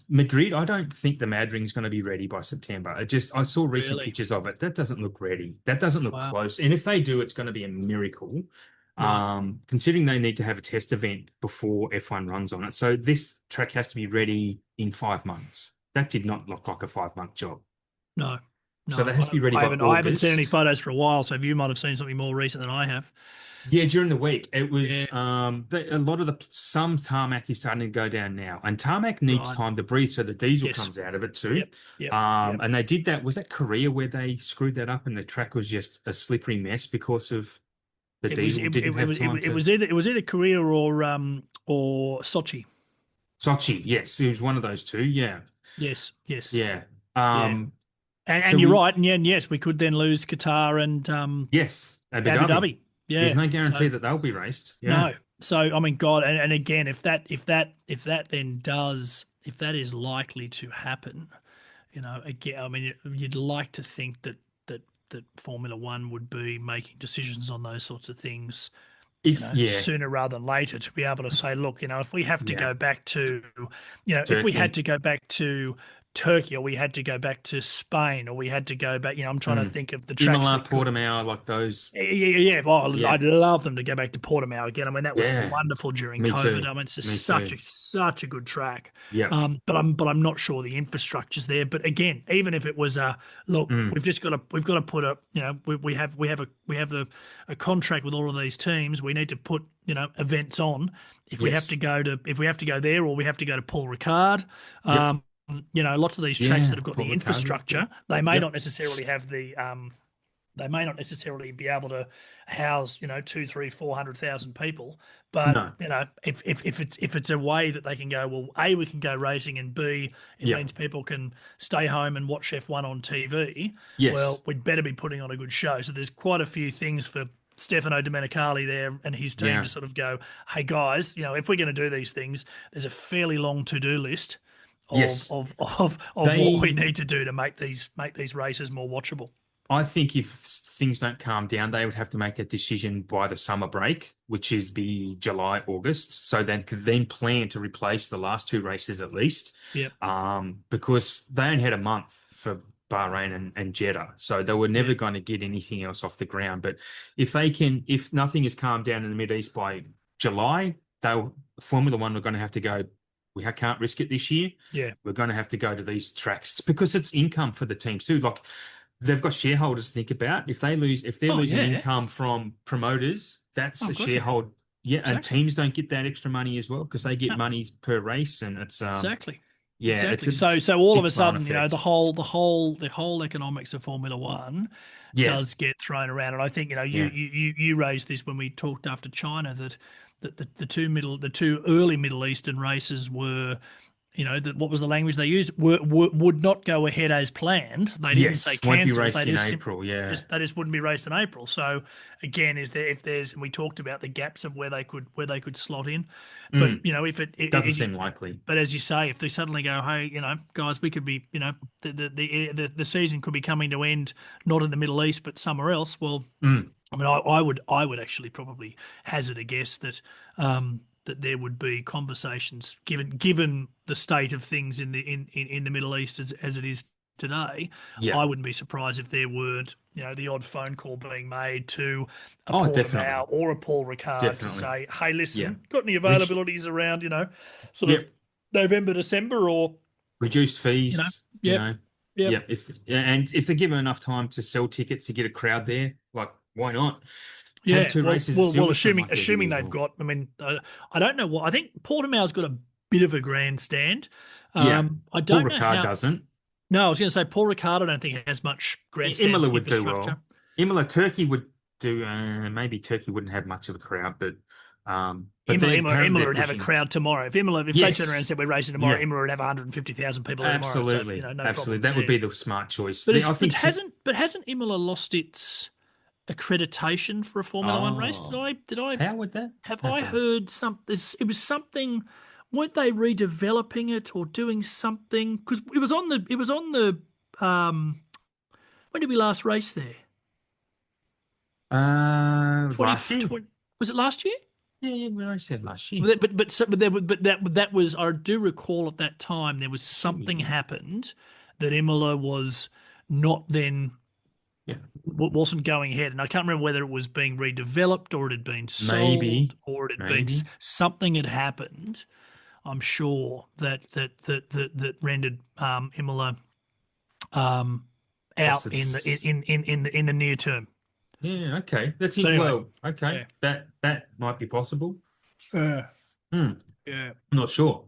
Speaker 1: Madrid, I don't think the Mad Ring's going to be ready by September. I saw recent
Speaker 2: Really?
Speaker 1: pictures of it. That doesn't look ready. That doesn't look
Speaker 2: Wow.
Speaker 1: close. And if they do, it's going to be a miracle.
Speaker 2: Right.
Speaker 1: Considering they need to have a test event before F1 runs on it. So this track has to be ready in 5 months. That did not look like a 5-month job.
Speaker 2: No,
Speaker 1: So
Speaker 2: no.
Speaker 1: that has to be ready
Speaker 2: I
Speaker 1: by
Speaker 2: haven't seen any
Speaker 1: August.
Speaker 2: photos for a while, so you might have seen something more recent than I have.
Speaker 1: Yeah, during the week, it
Speaker 2: Yeah.
Speaker 1: was a lot of some tarmac is starting to go down now, and tarmac needs
Speaker 2: Right.
Speaker 1: time to breathe, so the diesel
Speaker 2: Yes.
Speaker 1: comes out of it too.
Speaker 2: Yep. Yep. Yep.
Speaker 1: And they did that. Was that Korea where they screwed that up, and the track was just a slippery mess because of the diesel didn't have time to.
Speaker 2: It was either Korea or Sochi.
Speaker 1: Sochi, yes, it was one of those two. Yeah,
Speaker 2: Yes. Yes.
Speaker 1: yeah.
Speaker 2: Yeah.
Speaker 1: Um, so
Speaker 2: And you're
Speaker 1: we
Speaker 2: right. And yes, we could then lose Qatar and
Speaker 1: yes, Abu
Speaker 2: Abu
Speaker 1: Dhabi.
Speaker 2: Dhabi.
Speaker 1: There's
Speaker 2: Yeah.
Speaker 1: no guarantee
Speaker 2: So
Speaker 1: that they'll be raced. Yeah.
Speaker 2: no. So I mean, God, and again, if that is likely to happen, again, I mean, you'd like to think that Formula One would be making decisions on those sorts of things,
Speaker 1: If yeah,
Speaker 2: sooner rather than later, to be able to say, look, if we have to
Speaker 1: yeah,
Speaker 2: go back to, if we had
Speaker 1: Turkey.
Speaker 2: to go back to Turkey, or we had to go back to Spain, or we had to go back, I'm trying to
Speaker 1: Mm.
Speaker 2: think of the tracks
Speaker 1: Imola,
Speaker 2: that could.
Speaker 1: Portimao, like those.
Speaker 2: Yeah, yeah, yeah. Well,
Speaker 1: Yeah,
Speaker 2: I'd love them to go back to Portimao again. I mean, that was
Speaker 1: yeah.
Speaker 2: wonderful during
Speaker 1: Me
Speaker 2: COVID.
Speaker 1: too.
Speaker 2: I mean, it's
Speaker 1: Me
Speaker 2: just
Speaker 1: too.
Speaker 2: such a good track.
Speaker 1: Yeah.
Speaker 2: But I'm not sure the infrastructure's there. But again, even if it was a look,
Speaker 1: Mm.
Speaker 2: we've got to put a we have a contract with all of these teams. We need to put events on.
Speaker 1: Yes.
Speaker 2: If we have to go there, or we have to go to Paul Ricard.
Speaker 1: Yep.
Speaker 2: Lots of these tracks that
Speaker 1: Yeah.
Speaker 2: have got
Speaker 1: Paul
Speaker 2: the
Speaker 1: Ricard. Yep.
Speaker 2: infrastructure, they may
Speaker 1: Yep.
Speaker 2: not necessarily have they may not necessarily be able to house, two, three, 400,000 people. But
Speaker 1: No.
Speaker 2: if it's a way that they can go, well, A, we can go racing, and B, it
Speaker 1: Yep.
Speaker 2: means people can stay home and watch F1 on TV.
Speaker 1: Yes.
Speaker 2: Well, we'd better be putting on a good show. So there's quite a few things for Stefano Domenicali there and his team
Speaker 1: Yeah.
Speaker 2: to sort of go, hey guys, if we're going to do these things, there's a fairly long to-do list of
Speaker 1: Yes.
Speaker 2: of of what we
Speaker 1: They.
Speaker 2: need to do to make these races more watchable.
Speaker 1: I think if things don't calm down, they would have to make that decision by the summer break, which is be July, August. So they could then plan to replace the last 2 races at least.
Speaker 2: Yep.
Speaker 1: Because they only had a month for Bahrain and Jeddah. So they were never
Speaker 2: Yeah.
Speaker 1: going to get anything else off the ground. But if nothing is calmed down in the Middle East by July, Formula One are going to have to go. We can't risk it this year.
Speaker 2: Yeah.
Speaker 1: We're going to have to go to these tracks because it's income for the teams too. Like they've got shareholders to think about. If they're
Speaker 2: Oh
Speaker 1: losing
Speaker 2: yeah.
Speaker 1: income from promoters, that's
Speaker 2: Oh
Speaker 1: a
Speaker 2: God, yeah.
Speaker 1: shareholder. Yeah, and
Speaker 2: Exactly.
Speaker 1: teams don't get that extra money as well because they get
Speaker 2: No,
Speaker 1: money per race, and it's
Speaker 2: exactly.
Speaker 1: yeah, it's
Speaker 2: Exactly.
Speaker 1: a
Speaker 2: So all of
Speaker 1: big
Speaker 2: a
Speaker 1: flow-on
Speaker 2: sudden,
Speaker 1: effect.
Speaker 2: the whole economics of Formula One
Speaker 1: Yeah,
Speaker 2: does get thrown around. And I think,
Speaker 1: yeah,
Speaker 2: you raised this when we talked after China, that the two early Middle Eastern races were what was the language they used? Would not go ahead as planned. They didn't say
Speaker 1: Yes, won't be
Speaker 2: cancelled.
Speaker 1: raced in April. Yeah.
Speaker 2: They just wouldn't be raced in April. So again, is there if there's and we talked about the gaps of where they could slot in, but
Speaker 1: Mm,
Speaker 2: if
Speaker 1: doesn't seem likely.
Speaker 2: but as you say, if they suddenly go, hey, guys, we could be, the season could be coming to end not in the Middle East but somewhere else. Well,
Speaker 1: Mm,
Speaker 2: I mean, I would actually probably hazard a guess that that there would be conversations given the state of things in the Middle East as it is today.
Speaker 1: yeah.
Speaker 2: I wouldn't be surprised if there weren't, the odd phone call being made to a
Speaker 1: Oh,
Speaker 2: Portimao
Speaker 1: definitely.
Speaker 2: or a Paul Ricard to
Speaker 1: Definitely.
Speaker 2: say, hey,
Speaker 1: Yeah.
Speaker 2: listen, got any
Speaker 1: Ret-
Speaker 2: availabilities around, sort of
Speaker 1: yep.
Speaker 2: November, December, or
Speaker 1: Reduced
Speaker 2: you know,
Speaker 1: fees,
Speaker 2: yep,
Speaker 1: Yeah,
Speaker 2: yep.
Speaker 1: if they're given enough time to sell tickets to get a crowd there, like why not? Have
Speaker 2: Yeah,
Speaker 1: two
Speaker 2: well,
Speaker 1: races at
Speaker 2: well, well.
Speaker 1: Silverstone
Speaker 2: Assuming
Speaker 1: like they do
Speaker 2: assuming
Speaker 1: as
Speaker 2: they've
Speaker 1: well.
Speaker 2: got, I mean, I don't know what. I think Portimao's got a bit of a grandstand.
Speaker 1: Yeah.
Speaker 2: I
Speaker 1: Paul
Speaker 2: don't know
Speaker 1: Ricard
Speaker 2: how.
Speaker 1: doesn't.
Speaker 2: No, I was going to say Paul Ricard. I don't think has much grandstand
Speaker 1: Imola would do
Speaker 2: infrastructure.
Speaker 1: well. Imola Turkey would do. Maybe Turkey wouldn't have much of a crowd, but
Speaker 2: Imola,
Speaker 1: they
Speaker 2: Imola,
Speaker 1: apparently
Speaker 2: Imola
Speaker 1: they're
Speaker 2: would have a
Speaker 1: pushing.
Speaker 2: crowd tomorrow. If they turn around and
Speaker 1: Yes.
Speaker 2: said we're racing tomorrow,
Speaker 1: Yeah.
Speaker 2: Imola would have 150,000 people there tomorrow. So
Speaker 1: Absolutely.
Speaker 2: no
Speaker 1: Absolutely.
Speaker 2: problems
Speaker 1: That would
Speaker 2: there.
Speaker 1: be the smart choice.
Speaker 2: But
Speaker 1: I think.
Speaker 2: hasn't Imola lost its accreditation for a Formula One race?
Speaker 1: Oh,
Speaker 2: Did I
Speaker 1: how would that
Speaker 2: have I
Speaker 1: happen?
Speaker 2: heard something? It was something. Weren't they redeveloping it or doing something? Because it was on the. When did we last race there? Twenty
Speaker 1: Last year.
Speaker 2: twenty. Was it last year?
Speaker 1: Yeah, yeah. Well, I said last year.
Speaker 2: But that was, I do recall at that time there was something
Speaker 1: Gee.
Speaker 2: happened that Imola was not then
Speaker 1: Yeah.
Speaker 2: wasn't going ahead, and I can't remember whether it was being redeveloped or it had been
Speaker 1: Maybe.
Speaker 2: sold or it had been
Speaker 1: Maybe.
Speaker 2: something had happened. I'm sure that rendered Imola
Speaker 1: Lost
Speaker 2: out
Speaker 1: its.
Speaker 2: in the near term.
Speaker 1: Yeah. Okay. That's
Speaker 2: But
Speaker 1: it.
Speaker 2: anyway,
Speaker 1: Well. Okay.
Speaker 2: yeah,
Speaker 1: That might be possible.
Speaker 2: yeah,
Speaker 1: Hmm.
Speaker 2: yeah,
Speaker 1: I'm not sure.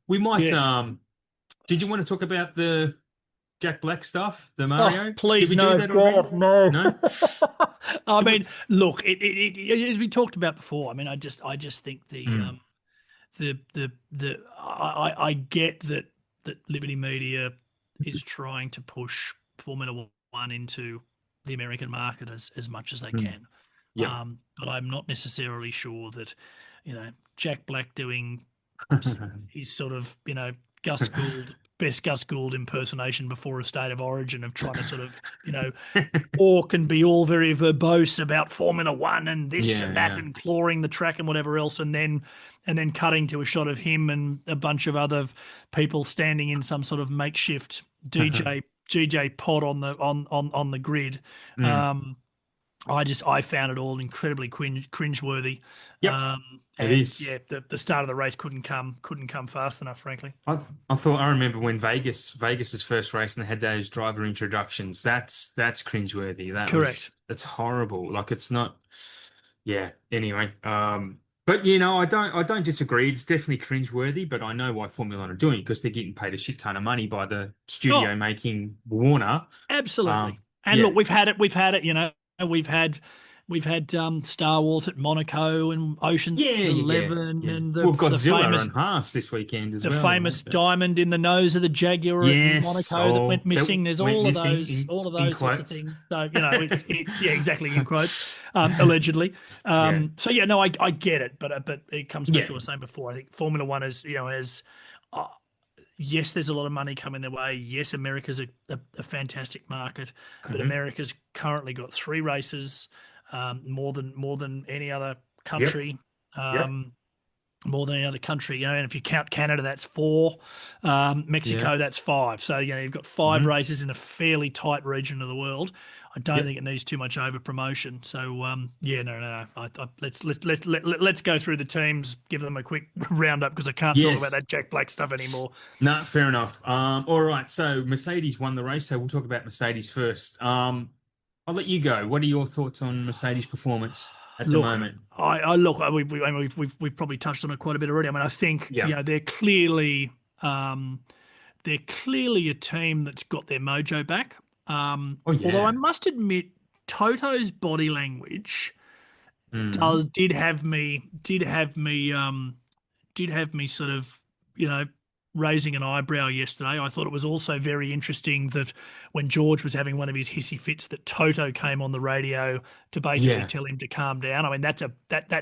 Speaker 1: We might.
Speaker 2: yes.
Speaker 1: Did you want to talk about the Jack Black stuff, the
Speaker 2: Oh,
Speaker 1: Mario? Did
Speaker 2: please,
Speaker 1: we do
Speaker 2: no,
Speaker 1: that already?
Speaker 2: God, no.
Speaker 1: No.
Speaker 2: I
Speaker 1: Do we?
Speaker 2: mean, look, as we talked about before. I mean, I just think
Speaker 1: Hmm.
Speaker 2: I get that Liberty Media is trying to push Formula One into the American market as much as they
Speaker 1: Hmm.
Speaker 2: can.
Speaker 1: Yep.
Speaker 2: But I'm not necessarily sure that, Jack Black doing his sort of, Gus Gould, best Gus Gould impersonation before a state of origin of trying to sort of, or can be all very verbose about Formula One and this
Speaker 1: Yeah.
Speaker 2: and that
Speaker 1: Yeah.
Speaker 2: and clawing the track and whatever else, and then cutting to a shot of him and a bunch of other people standing in some sort of makeshift GJ pod on the grid.
Speaker 1: Hmm.
Speaker 2: Um, I found it all incredibly cringeworthy.
Speaker 1: Yep. It
Speaker 2: And
Speaker 1: is.
Speaker 2: yeah, the start of the race couldn't come fast enough, frankly.
Speaker 1: I remember when Vegas's first race and they had those driver introductions. That's cringeworthy.
Speaker 2: Correct.
Speaker 1: That's horrible. Like it's not. Yeah. Anyway. But I don't disagree. It's definitely cringeworthy, but I know why Formula One are doing it because they're getting paid a shit ton of money by the studio
Speaker 2: Oh,
Speaker 1: making Warner.
Speaker 2: absolutely. And
Speaker 1: Yeah.
Speaker 2: look, we've had it, we've had Star Wars at Monaco and Ocean's
Speaker 1: Yeah, yeah,
Speaker 2: 11
Speaker 1: yeah.
Speaker 2: and
Speaker 1: Well,
Speaker 2: the
Speaker 1: Godzilla
Speaker 2: famous
Speaker 1: and Haas this weekend as
Speaker 2: the
Speaker 1: well.
Speaker 2: famous diamond in the nose of the Jaguar at
Speaker 1: Yes.
Speaker 2: Monaco that
Speaker 1: Oh,
Speaker 2: went
Speaker 1: that
Speaker 2: missing. There's
Speaker 1: went
Speaker 2: all of
Speaker 1: missing
Speaker 2: those, all of
Speaker 1: in
Speaker 2: those sorts of
Speaker 1: quotes.
Speaker 2: things. So it's yeah, exactly in quotes, allegedly.
Speaker 1: Yeah.
Speaker 2: So yeah, no, I get it, but it comes back
Speaker 1: Yeah.
Speaker 2: to what I was saying before. I think Formula One is has uh, yes, there's a lot of money coming their way. Yes, America's a fantastic market, but
Speaker 1: Mhm.
Speaker 2: America's currently got 3 races, more than any other
Speaker 1: Yep.
Speaker 2: country.
Speaker 1: Yep.
Speaker 2: Um, More than any other country, and if you count Canada, that's 4.
Speaker 1: Yeah.
Speaker 2: Mexico, that's 5. So you've got 5
Speaker 1: Hmm.
Speaker 2: races in a fairly tight region of the world. I don't
Speaker 1: Yep.
Speaker 2: think it needs too much over promotion. So yeah, no. Let's go through the teams, give them a quick roundup because I can't talk about
Speaker 1: Yes.
Speaker 2: that Jack Black stuff anymore.
Speaker 1: No, fair enough. All right. So Mercedes won the race, so we'll talk about Mercedes first. I'll let you go. What are your thoughts on Mercedes' performance at the
Speaker 2: Look,
Speaker 1: moment?
Speaker 2: I look. I mean, we've probably touched on it quite a bit already. I mean, I think
Speaker 1: Yeah.
Speaker 2: um, they're clearly a team that's got their mojo back.
Speaker 1: Oh
Speaker 2: Although I
Speaker 1: yeah.
Speaker 2: must admit, Toto's body language
Speaker 1: Mm.
Speaker 2: did have me sort of. raising an eyebrow yesterday. I thought it was also very interesting that when George was having one of his hissy fits, that Toto came on the radio to basically
Speaker 1: Yeah,
Speaker 2: tell him to calm down. I mean, that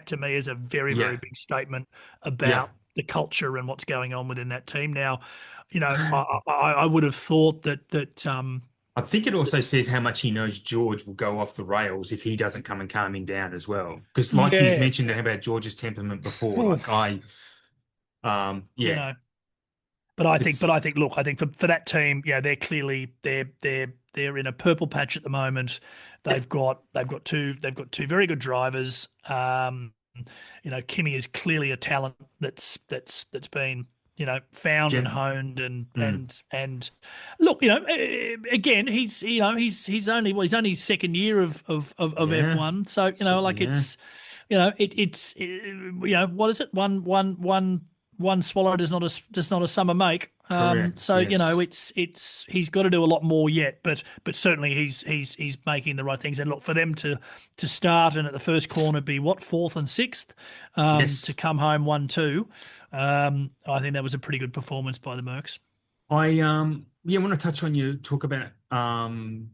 Speaker 2: to me is a very, very
Speaker 1: yeah,
Speaker 2: big statement
Speaker 1: yeah.
Speaker 2: about the culture and what's going on within that team. Now, I would have thought that
Speaker 1: I think it also says how much he knows George will go off the rails if he doesn't come and calm him down as well. Because, like you've
Speaker 2: yeah,
Speaker 1: mentioned about George's temperament before, like
Speaker 2: oof, you
Speaker 1: yeah,
Speaker 2: know. But I
Speaker 1: it's
Speaker 2: think, look, I think for that team, yeah, they're clearly they're in a purple patch at the moment.
Speaker 1: yep,
Speaker 2: They've got two very good drivers. Kimmy is clearly a talent that's been found and
Speaker 1: Jen,
Speaker 2: honed and
Speaker 1: mm,
Speaker 2: and and look, again, he's only his second year of
Speaker 1: yeah,
Speaker 2: F1, so
Speaker 1: so
Speaker 2: like
Speaker 1: yeah,
Speaker 2: what is it, one swallow does not a summer make.
Speaker 1: correct,
Speaker 2: So
Speaker 1: yes,
Speaker 2: it's he's got to do a lot more yet, but certainly he's making the right things. And look, for them to start and at the first corner be what, fourth and sixth, to
Speaker 1: yes.
Speaker 2: come home 1-2, I think that was a pretty good performance by the Mercs.
Speaker 1: I want to touch on you talk about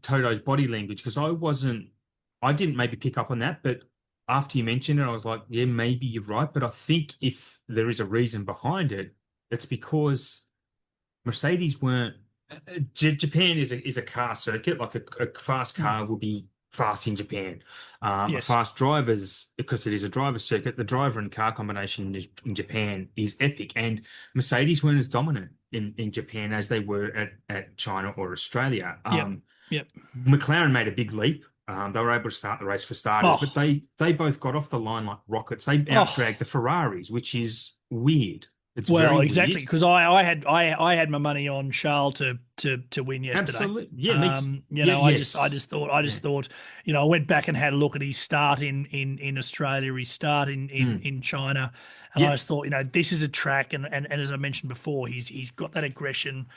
Speaker 1: Toto's body language because I didn't maybe pick up on that, but after you mentioned it, I was like, yeah, maybe you're right. But I think if there is a reason behind it, it's because Mercedes weren't. Japan is a car circuit. Like a fast
Speaker 2: Mm.
Speaker 1: car will be fast in Japan. A
Speaker 2: Yes.
Speaker 1: fast drivers, because it is a driver circuit, the driver and car combination in Japan is epic. And Mercedes weren't as dominant in Japan as they were at China or Australia.
Speaker 2: Yep. Yep.
Speaker 1: McLaren made a big leap. They were able to start the race for starters, but
Speaker 2: Oh.
Speaker 1: they both got off the line like rockets. They
Speaker 2: Oh.
Speaker 1: outdragged the Ferraris, which is weird. It's
Speaker 2: Well,
Speaker 1: very
Speaker 2: exactly,
Speaker 1: weird.
Speaker 2: because I had my money on Charles to win yesterday.
Speaker 1: Absolutely. Yeah, me too. Yeah,
Speaker 2: I just I
Speaker 1: yes.
Speaker 2: just thought I
Speaker 1: Yeah.
Speaker 2: just thought, I went back and had a look at his start in Australia, his start in in
Speaker 1: Mm.
Speaker 2: in China, and I
Speaker 1: Yep.
Speaker 2: just thought, this is a track, and as I mentioned before, he's got that aggression.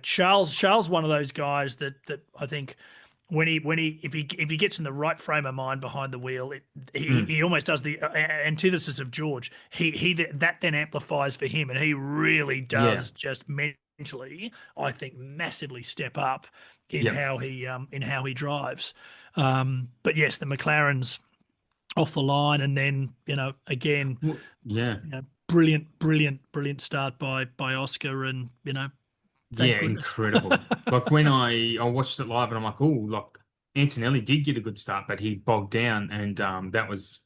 Speaker 2: Charles one of those guys that I think when he if he gets in the right frame of mind behind the wheel, he
Speaker 1: Mm.
Speaker 2: he almost does the antithesis of George. That then amplifies for him, and he really
Speaker 1: Yeah.
Speaker 2: does just mentally, I think, massively step up
Speaker 1: Yep.
Speaker 2: in how he drives. But yes, the McLarens off the line, and then again,
Speaker 1: Yeah.
Speaker 2: brilliant start by Oscar, and
Speaker 1: Yeah,
Speaker 2: thank goodness.
Speaker 1: incredible. Like when I watched it live and I'm like, oh, look, Antonelli did get a good start, but he bogged down and that was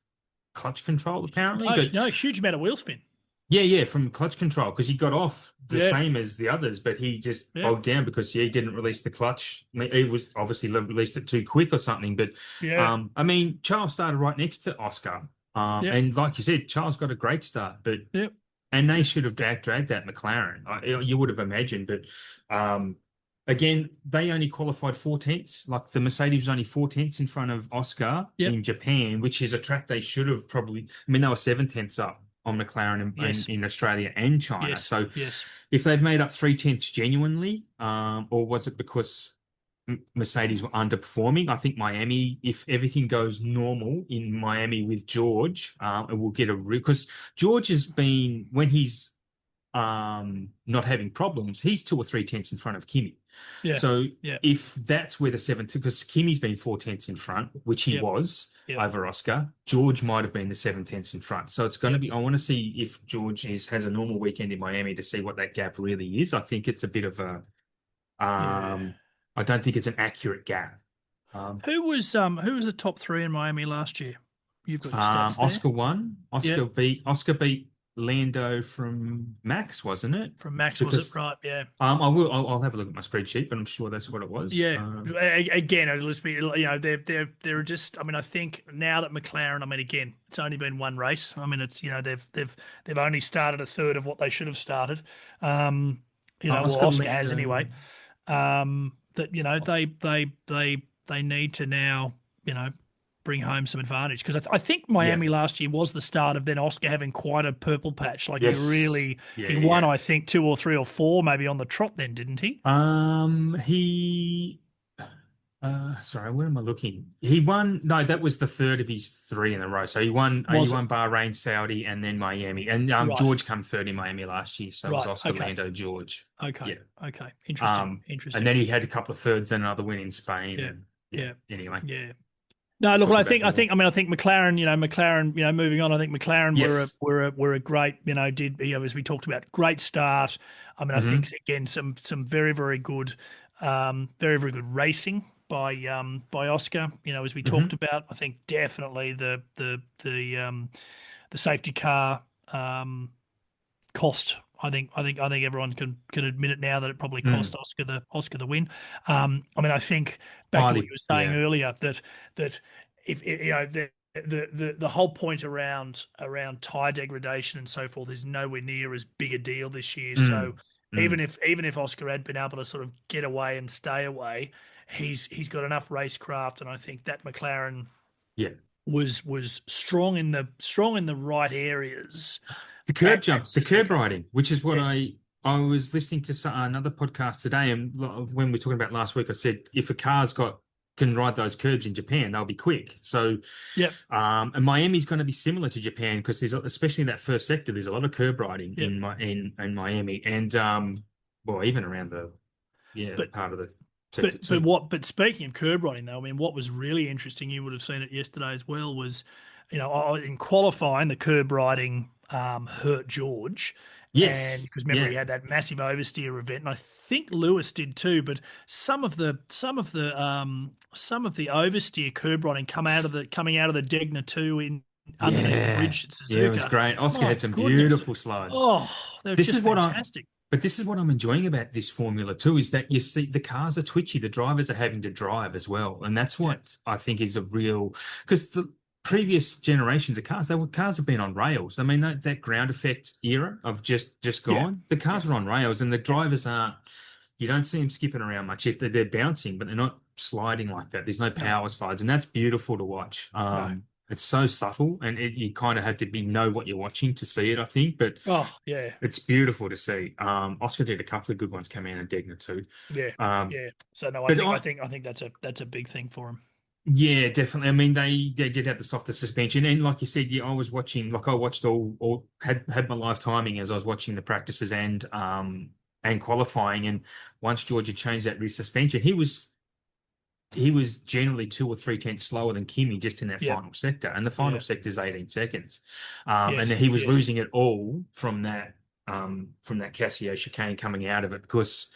Speaker 1: clutch control apparently.
Speaker 2: No,
Speaker 1: But
Speaker 2: no, huge amount of wheel spin.
Speaker 1: yeah, from clutch control because he got off the
Speaker 2: Yeah,
Speaker 1: same as the others, but he just
Speaker 2: yeah,
Speaker 1: bogged down because he didn't release the clutch. He was obviously released it too quick or something. But
Speaker 2: yeah,
Speaker 1: I mean, Charles started right next to Oscar,
Speaker 2: yeah,
Speaker 1: and like you said, Charles got a great start, but
Speaker 2: yeah.
Speaker 1: and they
Speaker 2: Just
Speaker 1: should have dragged that McLaren. You would have imagined, but again, they only qualified 4 tenths. Like the Mercedes was only 4 tenths in front of Oscar
Speaker 2: yep,
Speaker 1: in Japan, which is a track they should have probably. I mean, they were 7 tenths up on McLaren
Speaker 2: yes,
Speaker 1: in Australia and China.
Speaker 2: yes,
Speaker 1: So
Speaker 2: yes,
Speaker 1: if they've made up 3 tenths genuinely, or was it because Mercedes were underperforming? I think Miami, if everything goes normal in Miami with George, it will get a because George has been when he's not having problems, he's 2 or 3 tenths in front of Kimi.
Speaker 2: yeah,
Speaker 1: So
Speaker 2: yeah,
Speaker 1: if that's where the 7, because Kimi's been 4 tenths in front, which he
Speaker 2: yep,
Speaker 1: was
Speaker 2: yep,
Speaker 1: over Oscar, George might have been the 7 tenths in front. So it's going to
Speaker 2: yep,
Speaker 1: be, I want to see if George has a normal weekend in Miami to see what that gap really is. I think it's a bit of a,
Speaker 2: yeah.
Speaker 1: I don't think it's an accurate gap. Um,
Speaker 2: Who was the top three in Miami last year? You've got your stats there.
Speaker 1: Oscar won.
Speaker 2: Yep,
Speaker 1: Oscar beat Lando from Max, wasn't it?
Speaker 2: from Max, was it?
Speaker 1: Because
Speaker 2: Right, yeah.
Speaker 1: I'll have a look at my spreadsheet, but I'm sure that's what it was.
Speaker 2: Yeah, again, let's be, they're just. I mean, I think now that McLaren, I mean, again, it's only been one race. I mean, it's they've only started a third of what they should have started. Well,
Speaker 1: Oscar
Speaker 2: Oscar has
Speaker 1: Lando.
Speaker 2: anyway. That they need to now bring home some advantage, because I think
Speaker 1: Yeah.
Speaker 2: Miami last year was the start of then Oscar having quite a purple patch. Like
Speaker 1: Yes. Yeah,
Speaker 2: he
Speaker 1: yeah,
Speaker 2: won,
Speaker 1: yeah.
Speaker 2: I think, two or three or four maybe on the trot then, didn't he?
Speaker 1: He Sorry, where am I looking? He won. No, that was the third of his three in a row. So he won. He
Speaker 2: Was it?
Speaker 1: won Bahrain, Saudi, and then Miami. And
Speaker 2: Right.
Speaker 1: George come third in Miami last year. So it was
Speaker 2: Right.
Speaker 1: Oscar,
Speaker 2: Okay.
Speaker 1: Lando, George.
Speaker 2: Okay.
Speaker 1: Yeah.
Speaker 2: Okay. Interesting.
Speaker 1: And
Speaker 2: Interesting.
Speaker 1: then he had a couple of thirds and another win in Spain.
Speaker 2: Yeah.
Speaker 1: And yeah.
Speaker 2: Yeah.
Speaker 1: Anyway,
Speaker 2: Yeah. No,
Speaker 1: we'll
Speaker 2: look,
Speaker 1: talk
Speaker 2: I
Speaker 1: about
Speaker 2: think,
Speaker 1: them more.
Speaker 2: I mean, I think McLaren, moving on, I think McLaren
Speaker 1: Yes.
Speaker 2: were a great, did, as we talked about, great start. I mean, I think
Speaker 1: Hmm.
Speaker 2: again, some very, very good, very, very good racing by Oscar. As we talked
Speaker 1: Hmm.
Speaker 2: about, I think definitely the safety car cost. I think everyone can admit it now that it probably cost
Speaker 1: Mm.
Speaker 2: Oscar the win. I mean, I think back to what you
Speaker 1: Highly.
Speaker 2: were saying
Speaker 1: Yeah.
Speaker 2: earlier that if the whole point around tire degradation and so forth is nowhere near as big a deal this year. So
Speaker 1: Mm.
Speaker 2: even
Speaker 1: Mm.
Speaker 2: if Oscar had been able to sort of get away and stay away, he's got enough racecraft, and I think that McLaren
Speaker 1: Yeah.
Speaker 2: was strong in the right areas
Speaker 1: The curb
Speaker 2: at
Speaker 1: jumps, the curb
Speaker 2: Suzuka.
Speaker 1: riding, which is what
Speaker 2: Yes.
Speaker 1: I was listening to another podcast today, and when we were talking about last week, I said if a car's got can ride those curbs in Japan, they'll be quick. So,
Speaker 2: Yep.
Speaker 1: and Miami's going to be similar to Japan because there's especially in that first sector, there's a lot of curb riding
Speaker 2: Yep.
Speaker 1: in Miami, and well, even around the
Speaker 2: But
Speaker 1: part of the sector
Speaker 2: but but
Speaker 1: too.
Speaker 2: what but speaking of curb riding though, I mean, what was really interesting, you would have seen it yesterday as well, was in qualifying the curb riding hurt George, and
Speaker 1: Yes,
Speaker 2: because remember
Speaker 1: yeah,
Speaker 2: he had that massive oversteer event, and I think Lewis did too, but some of the oversteer curb riding coming out of the Degner 2 in underneath the
Speaker 1: yeah,
Speaker 2: bridge at
Speaker 1: yeah. It was
Speaker 2: Suzuka.
Speaker 1: great. Oscar
Speaker 2: My
Speaker 1: had some
Speaker 2: goodness.
Speaker 1: beautiful slides.
Speaker 2: Oh, they were
Speaker 1: This
Speaker 2: just
Speaker 1: is what I
Speaker 2: fantastic.
Speaker 1: But this is what I'm enjoying about this Formula 2 is that you see the cars are twitchy, the drivers are having to drive as well. And that's
Speaker 2: Yeah.
Speaker 1: what I think is a real because the previous generations of cars, cars have been on rails. I mean that ground effect era of just
Speaker 2: Yeah.
Speaker 1: gone. The
Speaker 2: Yeah.
Speaker 1: cars are on rails and the
Speaker 2: Yeah.
Speaker 1: drivers aren't you don't see them skipping around much. If they're bouncing, but they're not sliding like that. There's no
Speaker 2: No.
Speaker 1: power slides, and that's beautiful to watch.
Speaker 2: No.
Speaker 1: It's so subtle, and you kind of have to be know what you're watching to see it, I think. But
Speaker 2: Oh, yeah.
Speaker 1: it's beautiful to see. Oscar did a couple of good ones coming in and Degner too.
Speaker 2: Yeah.
Speaker 1: Um,
Speaker 2: Yeah. So no, I
Speaker 1: but
Speaker 2: think I
Speaker 1: I,
Speaker 2: think I think that's a big thing for him.
Speaker 1: yeah, definitely. I mean, they did have the softer suspension, and like you said, yeah, I was watching. Like I watched all had my live timing as I was watching the practices and qualifying. And once George had changed that rear suspension, he was generally 2 or 3 tenths slower than Kimi just in that
Speaker 2: Yeah.
Speaker 1: final sector, and the final
Speaker 2: Yeah.
Speaker 1: sector is 18 seconds, and then
Speaker 2: Yes.
Speaker 1: he was
Speaker 2: Yes.
Speaker 1: losing it all from that Casio chicane coming out of it because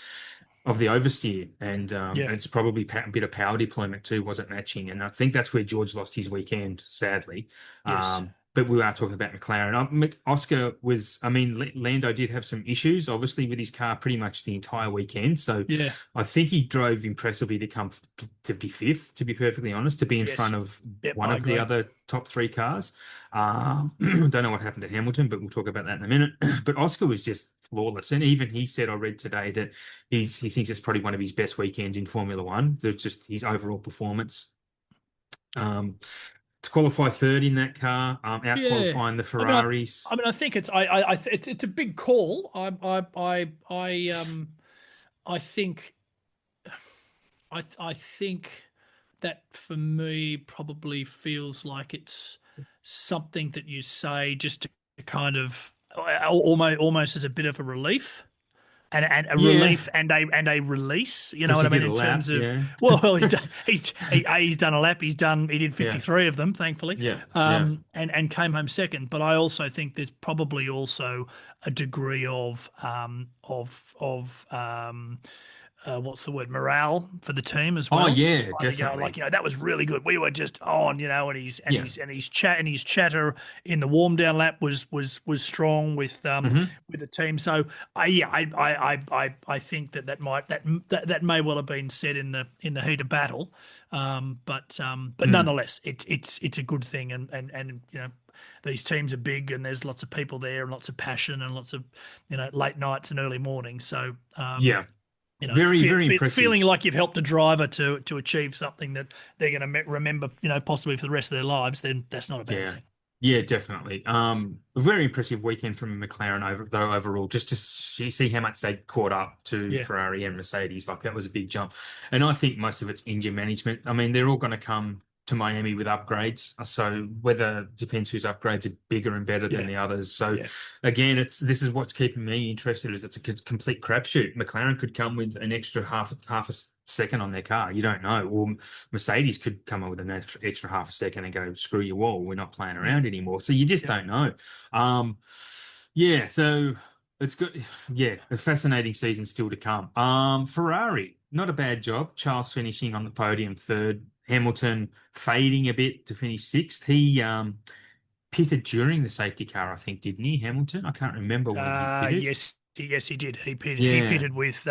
Speaker 1: of the oversteer, and
Speaker 2: Yeah.
Speaker 1: it's probably a bit of power deployment too wasn't matching, and I think that's where George lost his weekend, sadly.
Speaker 2: Yes.
Speaker 1: But we are talking about McLaren. Oscar was, I mean, Lando did have some issues, obviously, with his car pretty much the entire weekend. So
Speaker 2: Yeah.
Speaker 1: I think he drove impressively to be fifth, to be perfectly honest, to be in
Speaker 2: Yes.
Speaker 1: front of
Speaker 2: Yep.
Speaker 1: one
Speaker 2: I
Speaker 1: of the
Speaker 2: agree.
Speaker 1: other top three cars. Don't know what happened to Hamilton, but we'll talk about that in a minute. But Oscar was just flawless, and even he said, I read today that he thinks it's probably one of his best weekends in Formula One. It's just his overall performance. Um, to qualify third in that car, out
Speaker 2: Yeah.
Speaker 1: qualifying the
Speaker 2: I mean, I,
Speaker 1: Ferraris.
Speaker 2: I mean, I think it's a big call. I think I think that for me probably feels like it's something that you say just to kind of almost as a bit of a relief. And a
Speaker 1: Yeah,
Speaker 2: relief and a release, you know
Speaker 1: because
Speaker 2: what
Speaker 1: he
Speaker 2: I mean,
Speaker 1: did a
Speaker 2: in terms
Speaker 1: lap.
Speaker 2: of
Speaker 1: Yeah,
Speaker 2: well, he's done a lap, he did
Speaker 1: yeah,
Speaker 2: 53 of them, thankfully,
Speaker 1: yeah, yeah.
Speaker 2: and came home second. But I also think there's probably also a degree of what's the word, morale for the team as
Speaker 1: Oh
Speaker 2: well.
Speaker 1: yeah,
Speaker 2: Kind of go like,
Speaker 1: definitely.
Speaker 2: that was really good. We were just on, and he's and
Speaker 1: Yeah.
Speaker 2: he's and his chatter in the warm down lap was strong
Speaker 1: Hmm.
Speaker 2: with the team. So I think that may well have been said in the heat of battle, but
Speaker 1: Mm.
Speaker 2: nonetheless, it's a good thing, and these teams are big, and there's lots of people there, and lots of passion, and lots of late nights and early mornings. So
Speaker 1: Yeah. Very, very
Speaker 2: feeling
Speaker 1: impressive.
Speaker 2: like you've helped a driver to achieve something that they're going to remember, possibly for the rest of their lives, then that's not a bad
Speaker 1: Yeah.
Speaker 2: thing.
Speaker 1: Yeah, definitely. A very impressive weekend from McLaren though overall, just to see how much they caught up to
Speaker 2: Yeah.
Speaker 1: Ferrari and Mercedes. Like that was a big jump. And I think most of it's engine management. I mean, they're all going to come to Miami with upgrades. So whether depends whose upgrades are bigger and better than
Speaker 2: Yeah.
Speaker 1: the others. So
Speaker 2: Yeah.
Speaker 1: again, this is what's keeping me interested is it's a complete crapshoot. McLaren could come with an extra half a second on their car. You don't know. Or Mercedes could come up with an extra half a second and go, screw you all, we're not playing
Speaker 2: Mm.
Speaker 1: around anymore. So you just
Speaker 2: Yep.
Speaker 1: don't know. Um, yeah, so it's good. Yeah, a fascinating season still to come. Ferrari, not a bad job. Charles finishing on the podium third. Hamilton fading a bit to finish sixth. He pitted during the safety car, I think, didn't he, Hamilton? I can't remember when he pitted.
Speaker 2: Yes, he did. He
Speaker 1: Yeah,
Speaker 2: pitted with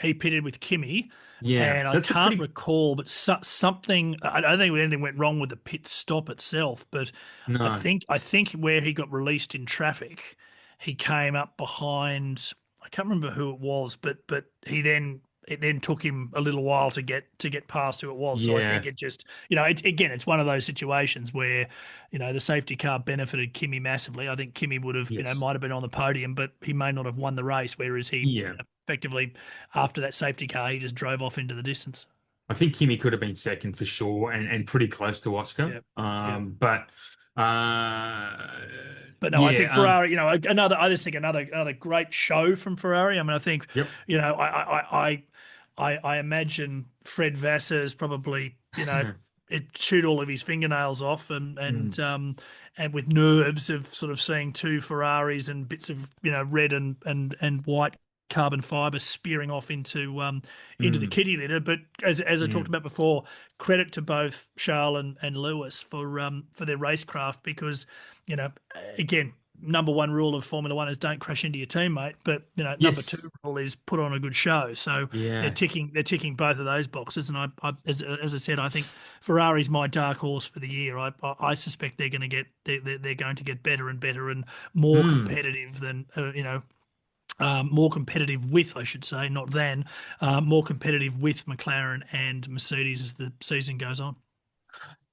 Speaker 2: he pitted with Kimi,
Speaker 1: yeah.
Speaker 2: and I
Speaker 1: So that's a
Speaker 2: can't
Speaker 1: pretty
Speaker 2: recall, but something. I don't think anything went wrong with the pit stop itself, but
Speaker 1: no.
Speaker 2: I think where he got released in traffic, he came up behind. I can't remember who it was, but it then took him a little while to get past who it was. So I think
Speaker 1: Yeah,
Speaker 2: it just again it's one of those situations where the safety car benefited Kimi massively. I think Kimi would have,
Speaker 1: yes.
Speaker 2: might have been on the podium, but he may not have won the race. Whereas he,
Speaker 1: Yeah.
Speaker 2: effectively, after that safety car, he just drove off into the distance.
Speaker 1: I think Kimi could have been second for sure and pretty close to Oscar.
Speaker 2: Yeah, yeah.
Speaker 1: But uh
Speaker 2: But no, I
Speaker 1: yeah,
Speaker 2: think Ferrari. Another. I just think another great show from Ferrari. I mean, I think,
Speaker 1: yep.
Speaker 2: I imagine Fred Vassar's probably, it chewed all of his fingernails off,
Speaker 1: Mm,
Speaker 2: and with nerves of sort of seeing two Ferraris and bits of red and white carbon fiber spearing off into the
Speaker 1: mm,
Speaker 2: kitty litter. But as I talked
Speaker 1: mm.
Speaker 2: about before, credit to both Charles and Lewis for their racecraft, because you know again, number one rule of Formula One is don't crash into your teammate, but number
Speaker 1: Yes.
Speaker 2: two rule is put on a good show. So
Speaker 1: Yeah.
Speaker 2: they're ticking both of those boxes, and as I said, I think Ferrari's my dark horse for the year. I suspect they're going to get better and better and more
Speaker 1: Mm.
Speaker 2: competitive than more competitive with, I should say, not than, more competitive with McLaren and Mercedes as the season goes on.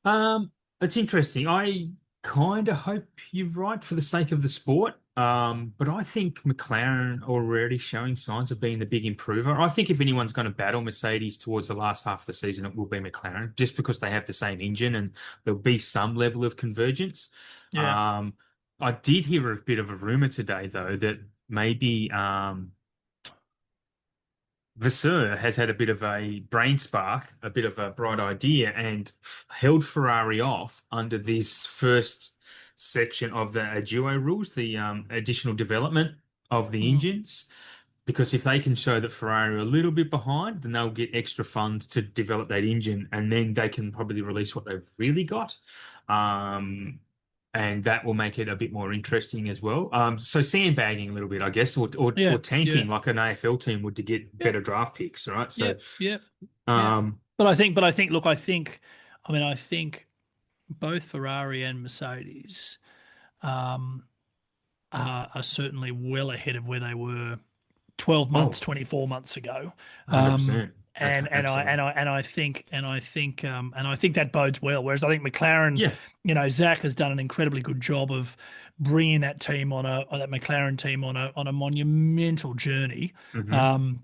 Speaker 1: Um, it's interesting. I kind of hope you're right for the sake of the sport. But I think McLaren already showing signs of being the big improver. I think if anyone's going to battle Mercedes towards the last half of the season, it will be McLaren, just because they have the same engine and there'll be some level of convergence.
Speaker 2: Yeah.
Speaker 1: Um, I did hear a bit of a rumor today, though, that maybe Vasseur has had a bit of a brain spark, a bit of a bright idea, and held Ferrari off under this first section of the duo rules, the additional development of the
Speaker 2: Mm.
Speaker 1: engines. Because if they can show that Ferrari are a little bit behind, then they'll get extra funds to develop that engine, and then they can probably release what they've really got. Um, and that will make it a bit more interesting as well. So sandbagging a little bit, I guess, or
Speaker 2: Yeah.
Speaker 1: tanking
Speaker 2: Yeah.
Speaker 1: like an AFL team would to get
Speaker 2: Yep.
Speaker 1: better draft picks, right? So,
Speaker 2: Yep. Yep. Yep.
Speaker 1: um,
Speaker 2: Look, I think both Ferrari and Mercedes um, are certainly well ahead of where they were 12 months,
Speaker 1: oh,
Speaker 2: 24 months ago. Um,
Speaker 1: 100%. Okay, absolutely.
Speaker 2: And I think that bodes well. Whereas I think McLaren,
Speaker 1: Yeah.
Speaker 2: Zach has done an incredibly good job of bringing that team on that McLaren team on a monumental journey.
Speaker 1: Hmm.
Speaker 2: Um,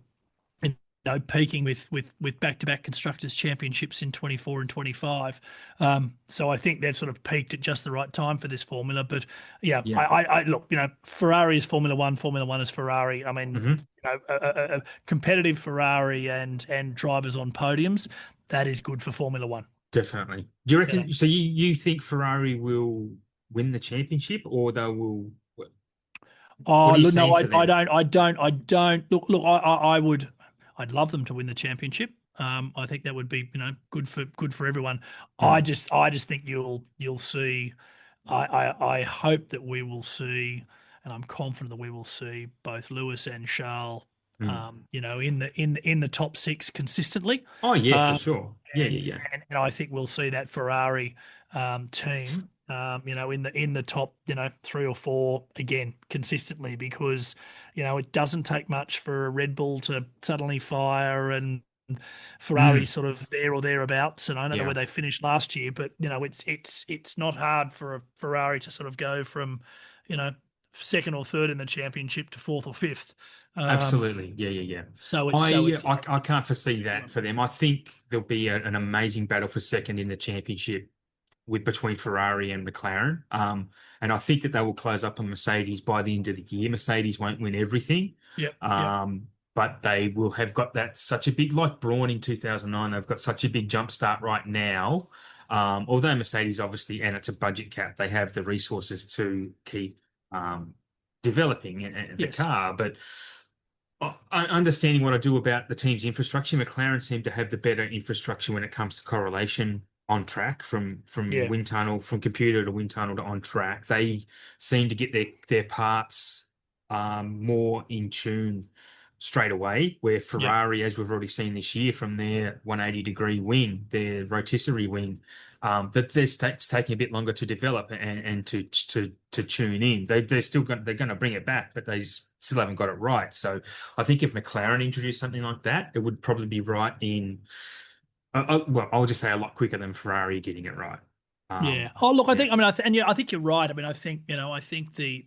Speaker 2: and, peaking with back-to-back constructors championships in 24 and 25. So I think they've sort of peaked at just the right time for this formula. But yeah,
Speaker 1: Yeah.
Speaker 2: I look, Ferrari is Formula One. Formula One is Ferrari. I mean,
Speaker 1: Hmm.
Speaker 2: a competitive Ferrari and drivers on podiums, that is good for Formula One.
Speaker 1: Definitely. Do you
Speaker 2: You know.
Speaker 1: reckon? So you think Ferrari will win the championship, or they will? What
Speaker 2: Oh,
Speaker 1: are you
Speaker 2: look, no,
Speaker 1: seeing for them?
Speaker 2: I don't. Look, I would, I'd love them to win the championship. I think that would be, good for everyone.
Speaker 1: Mm,
Speaker 2: I just think you'll see. I hope that we will see, and I'm confident that we will see both Lewis and Charles,
Speaker 1: mm.
Speaker 2: in the top six consistently.
Speaker 1: Oh yeah, for
Speaker 2: Um,
Speaker 1: sure. Yeah, yeah,
Speaker 2: and
Speaker 1: yeah.
Speaker 2: and I think we'll see that Ferrari team, in the top, three or four again consistently, because it doesn't take much for a Red Bull to suddenly fire, and Ferrari's
Speaker 1: Mm,
Speaker 2: sort of there or thereabouts, and I don't know where
Speaker 1: yeah,
Speaker 2: they finished last year, but it's not hard for a Ferrari to sort of go from, you know, second or third in the championship to fourth or fifth. Um,
Speaker 1: absolutely. Yeah, yeah, yeah.
Speaker 2: so it's so
Speaker 1: I,
Speaker 2: it's
Speaker 1: I I can't foresee that for them. I think there'll be an amazing battle for second in the championship with between Ferrari and McLaren. And I think that they will close up on Mercedes by the end of the year. Mercedes won't win everything,
Speaker 2: yep, yep,
Speaker 1: um, but they will have got that such a big, like Braun in 2009, they've got such a big jump start right now. Although Mercedes obviously, and it's a budget cap, they have the resources to keep developing the
Speaker 2: yes,
Speaker 1: car. But understanding what I do about the team's infrastructure, McLaren seem to have the better infrastructure when it comes to correlation on track from
Speaker 2: yeah,
Speaker 1: wind tunnel, from computer to wind tunnel to on track. They seem to get their parts more in tune straight away, where
Speaker 2: yep,
Speaker 1: Ferrari, as we've already seen this year from their 180-degree wing, their rotisserie wing, that it's taking a bit longer to develop and to tune in. They're going to bring it back, but they still haven't got it right. So I think if McLaren introduced something like that, it would probably be right in. Well, I'll just say a lot quicker than Ferrari getting it right.
Speaker 2: yeah. Oh, look, I
Speaker 1: Yeah,
Speaker 2: think I mean, and yeah, I think you're right. I mean, I think I think the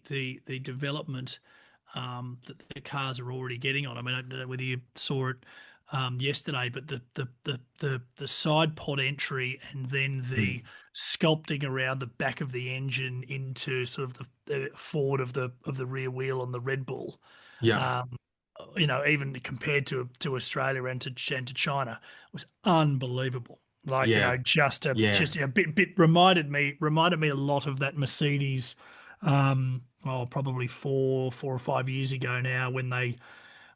Speaker 2: development that the cars are already getting on. I mean, I don't know whether you saw it yesterday, but the side pod entry and then the
Speaker 1: Mm.
Speaker 2: sculpting around the back of the engine into sort of the forward of the rear wheel on the Red Bull.
Speaker 1: Yeah.
Speaker 2: Um, even compared to Australia and to China was unbelievable. Like,
Speaker 1: Yeah, yeah.
Speaker 2: just a bit reminded me a lot of that Mercedes, probably 4 or 5 years ago now when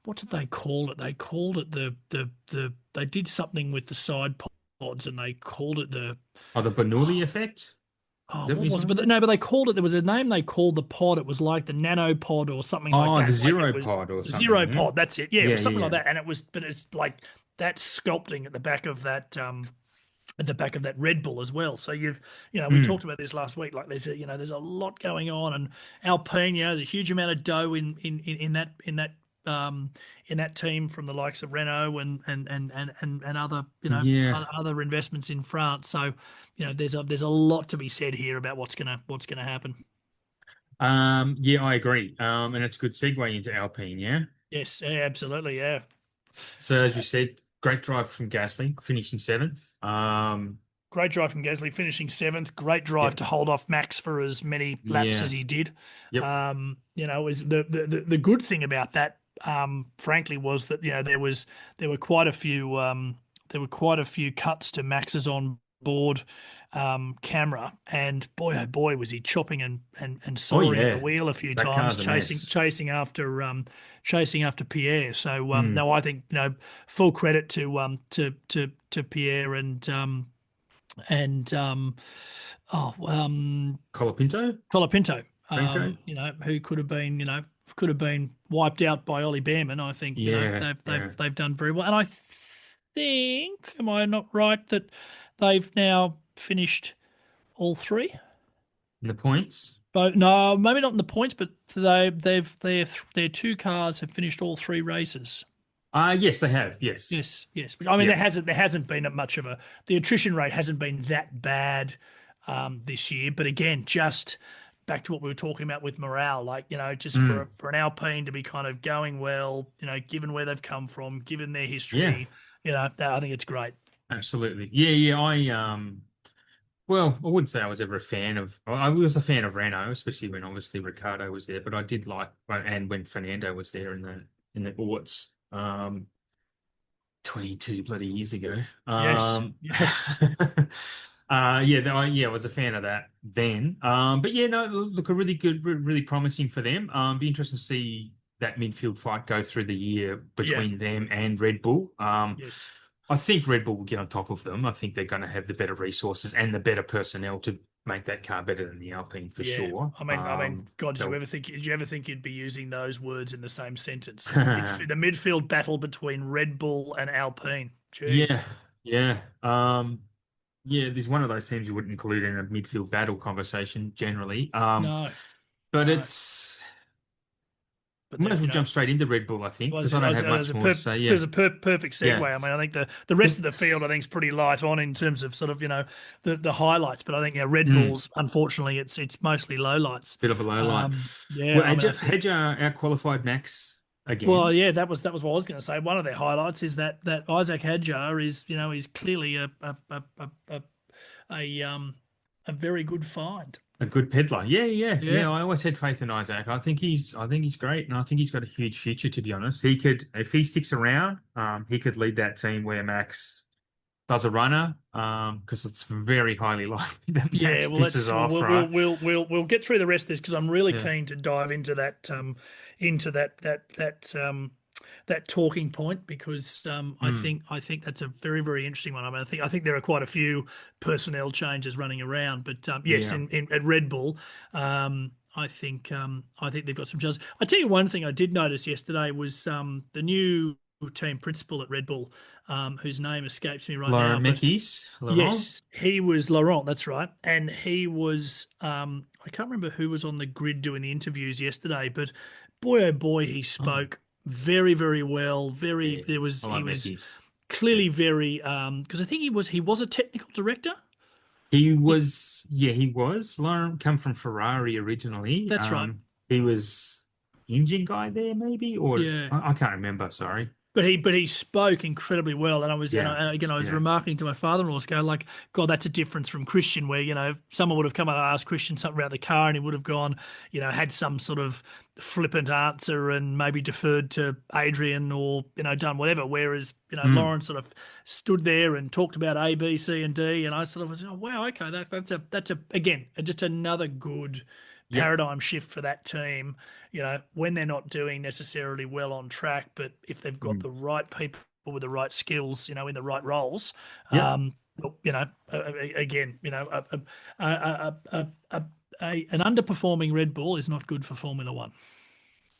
Speaker 2: what did they call it? They called it they did something with the side pods and they called it the
Speaker 1: Oh, the Bernoulli effect? Is
Speaker 2: oh,
Speaker 1: that what
Speaker 2: what
Speaker 1: you're
Speaker 2: was it?
Speaker 1: talking
Speaker 2: But
Speaker 1: about?
Speaker 2: no, but they called it. There was a name they called the pod. It was like the nano pod or something like
Speaker 1: Oh, the
Speaker 2: that. Like it
Speaker 1: Zero
Speaker 2: was
Speaker 1: Pod or
Speaker 2: the zero
Speaker 1: something, yeah?
Speaker 2: pod. That's it. Yeah, it
Speaker 1: Yeah,
Speaker 2: was
Speaker 1: yeah,
Speaker 2: something like
Speaker 1: yeah.
Speaker 2: that. And but it's like that sculpting at the back of that Red Bull as well. So we
Speaker 1: Mm.
Speaker 2: talked about this last week. Like there's a lot going on, and Alpine, there's a huge amount of dough um in that team from the likes of Renault and other
Speaker 1: Yeah.
Speaker 2: other investments in France. So there's a lot to be said here about what's gonna happen.
Speaker 1: Yeah, I agree. And it's a good segue into Alpine, yeah?
Speaker 2: Yes, yeah, absolutely, yeah.
Speaker 1: So as we said, great drive from Gasly, finishing seventh.
Speaker 2: Great drive from Gasly, finishing seventh. Great drive
Speaker 1: Yep.
Speaker 2: to hold off Max for as many laps as
Speaker 1: Yeah.
Speaker 2: he did.
Speaker 1: Yep.
Speaker 2: Is the good thing about that, frankly, was that there were quite a few cuts to Max's on board camera, and boy oh boy was he chopping and
Speaker 1: Oh
Speaker 2: sawing at the
Speaker 1: yeah.
Speaker 2: wheel a few
Speaker 1: That
Speaker 2: times,
Speaker 1: car's a
Speaker 2: chasing
Speaker 1: mess.
Speaker 2: chasing after Pierre. So
Speaker 1: Mm.
Speaker 2: no, I think full credit to Pierre and
Speaker 1: Colapinto?
Speaker 2: Colapinto,
Speaker 1: Franco?
Speaker 2: who could have been wiped out by Ollie Behrman. I think
Speaker 1: Yeah,
Speaker 2: they've
Speaker 1: yeah.
Speaker 2: they've done very well, and I think, am I not right that they've now finished all three?
Speaker 1: And the points?
Speaker 2: But no, maybe not in the points, but their two cars have finished all three races.
Speaker 1: Yes, they have. Yes.
Speaker 2: Yes, yes. But I mean,
Speaker 1: Yep.
Speaker 2: there hasn't been much of the attrition rate hasn't been that bad this year. But again, just back to what we were talking about with morale, like just
Speaker 1: Mm.
Speaker 2: for an Alpine to be kind of going well, given where they've come from, given their
Speaker 1: Yeah,
Speaker 2: history, I think it's great.
Speaker 1: absolutely. Yeah, yeah. Well, I wouldn't say I was ever a fan of. I was a fan of Renault, especially when obviously Ricardo was there. But I did like, and when Fernando was there in the aughts, 22 bloody years ago.
Speaker 2: Yes, yes,
Speaker 1: Yeah, I was a fan of that then. But yeah, no, look, a really good, really promising for them. Be interesting to see that midfield fight go through the year
Speaker 2: yeah,
Speaker 1: between them and Red Bull.
Speaker 2: yes.
Speaker 1: I think Red Bull will get on top of them. I think they're going to have the better resources and the better personnel to make that car better than the Alpine for
Speaker 2: Yeah,
Speaker 1: sure.
Speaker 2: God,
Speaker 1: They'll-
Speaker 2: did you ever think you'd be using those words in the same sentence? The midfield battle between Red Bull and Alpine. Jeez.
Speaker 1: yeah, yeah. Yeah, there's one of those teams you wouldn't include in a midfield battle conversation generally.
Speaker 2: No,
Speaker 1: But
Speaker 2: no. but
Speaker 1: Might as
Speaker 2: they've,
Speaker 1: well jump straight into Red Bull, I think, because I don't have much more to say. Yeah,
Speaker 2: there's a perfect segue.
Speaker 1: yeah.
Speaker 2: I mean, I think the rest of the field I think is pretty light on in terms of sort of the highlights, but I think Red
Speaker 1: Mm,
Speaker 2: Bulls unfortunately it's mostly low lights.
Speaker 1: bit of a low light.
Speaker 2: Yeah,
Speaker 1: Well,
Speaker 2: I mean I think.
Speaker 1: Hadjar out-qualified Max
Speaker 2: Well,
Speaker 1: again.
Speaker 2: yeah, that was what I was going to say. One of their highlights is that Isaac Hadjar is clearly a a very good find.
Speaker 1: A good peddler. Yeah, yeah,
Speaker 2: Yeah,
Speaker 1: yeah. I always had faith in Isaac. I think he's great, and I think he's got a huge future. To be honest, he could, if he sticks around, he could lead that team where Max does a runner, because it's very highly likely that
Speaker 2: yeah.
Speaker 1: Max
Speaker 2: Well,
Speaker 1: pisses
Speaker 2: let's
Speaker 1: off, right?
Speaker 2: we'll get through the rest of this because I'm really
Speaker 1: Yeah.
Speaker 2: keen to dive into that talking point because
Speaker 1: Mm,
Speaker 2: I think that's a very very interesting one. I mean, I think there are quite a few personnel changes running around, but yes,
Speaker 1: yeah.
Speaker 2: in at Red Bull, I think they've got some chances. I tell you one thing I did notice yesterday was the new team principal at Red Bull, whose name escapes me right now,
Speaker 1: Laurent
Speaker 2: but
Speaker 1: Mekies, Laurent.
Speaker 2: yes, he was Laurent. That's right, and he was. I can't remember who was on the grid doing the interviews yesterday, but boy, oh boy, he
Speaker 1: Oh,
Speaker 2: spoke very, very well. Very,
Speaker 1: yeah.
Speaker 2: there was
Speaker 1: I
Speaker 2: he
Speaker 1: like
Speaker 2: was
Speaker 1: Mekies. Yeah.
Speaker 2: clearly very because I think he was a technical director.
Speaker 1: He
Speaker 2: Yeah,
Speaker 1: was, yeah, he was. Laurent come from Ferrari originally.
Speaker 2: that's right.
Speaker 1: He was engine guy there, maybe, or
Speaker 2: Yeah,
Speaker 1: I can't remember. Sorry.
Speaker 2: but he spoke incredibly well, and I was
Speaker 1: Yeah,
Speaker 2: and again I was
Speaker 1: yeah.
Speaker 2: remarking to my father-in-law, go like, God, that's a difference from Christian, where someone would have come and asked Christian something about the car, and he would have gone, had some sort of flippant answer and maybe deferred to Adrian or done whatever. Whereas
Speaker 1: Mm,
Speaker 2: Lawrence sort of stood there and talked about A, B, C, and D, and I sort of was, oh wow, okay, that's a again just another good
Speaker 1: yep.
Speaker 2: paradigm shift for that team, when they're not doing necessarily well on track, but if they've got
Speaker 1: Mm,
Speaker 2: the right people with the right skills, in the right roles,
Speaker 1: yep.
Speaker 2: again, an underperforming Red Bull is not good for Formula One.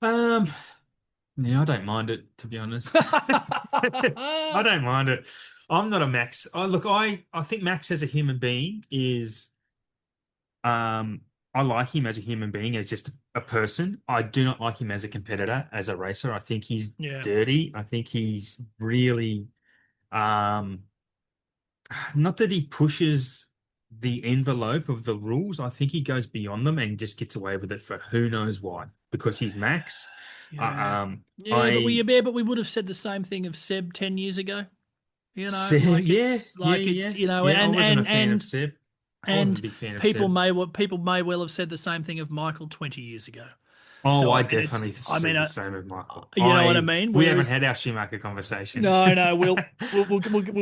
Speaker 1: Um, yeah, I don't mind it, to be honest. I don't mind it. I'm not a Max. Look, I think Max as a human being is um I like him as a human being, as just a person. I do not like him as a competitor, as a racer. I think he's
Speaker 2: Yeah.
Speaker 1: dirty. I think he's really um not that he pushes the envelope of the rules. I think he goes beyond them and just gets away with it for who knows why. Because he's Max.
Speaker 2: Yeah. Yeah,
Speaker 1: I
Speaker 2: but we would have said the same thing of Seb 10 years ago. Like
Speaker 1: Yeah,
Speaker 2: it's
Speaker 1: yeah,
Speaker 2: like
Speaker 1: yeah,
Speaker 2: it's
Speaker 1: yeah. I wasn't a
Speaker 2: and
Speaker 1: fan of Seb. I wasn't a
Speaker 2: and
Speaker 1: big fan of
Speaker 2: people
Speaker 1: Seb.
Speaker 2: may well have said the same thing of Michael 20 years ago.
Speaker 1: Oh,
Speaker 2: So
Speaker 1: I definitely
Speaker 2: I
Speaker 1: see
Speaker 2: mean,
Speaker 1: the same with Michael.
Speaker 2: you know what I mean?
Speaker 1: We haven't
Speaker 2: Whereas
Speaker 1: had our Schumacher conversation.
Speaker 2: no, we'll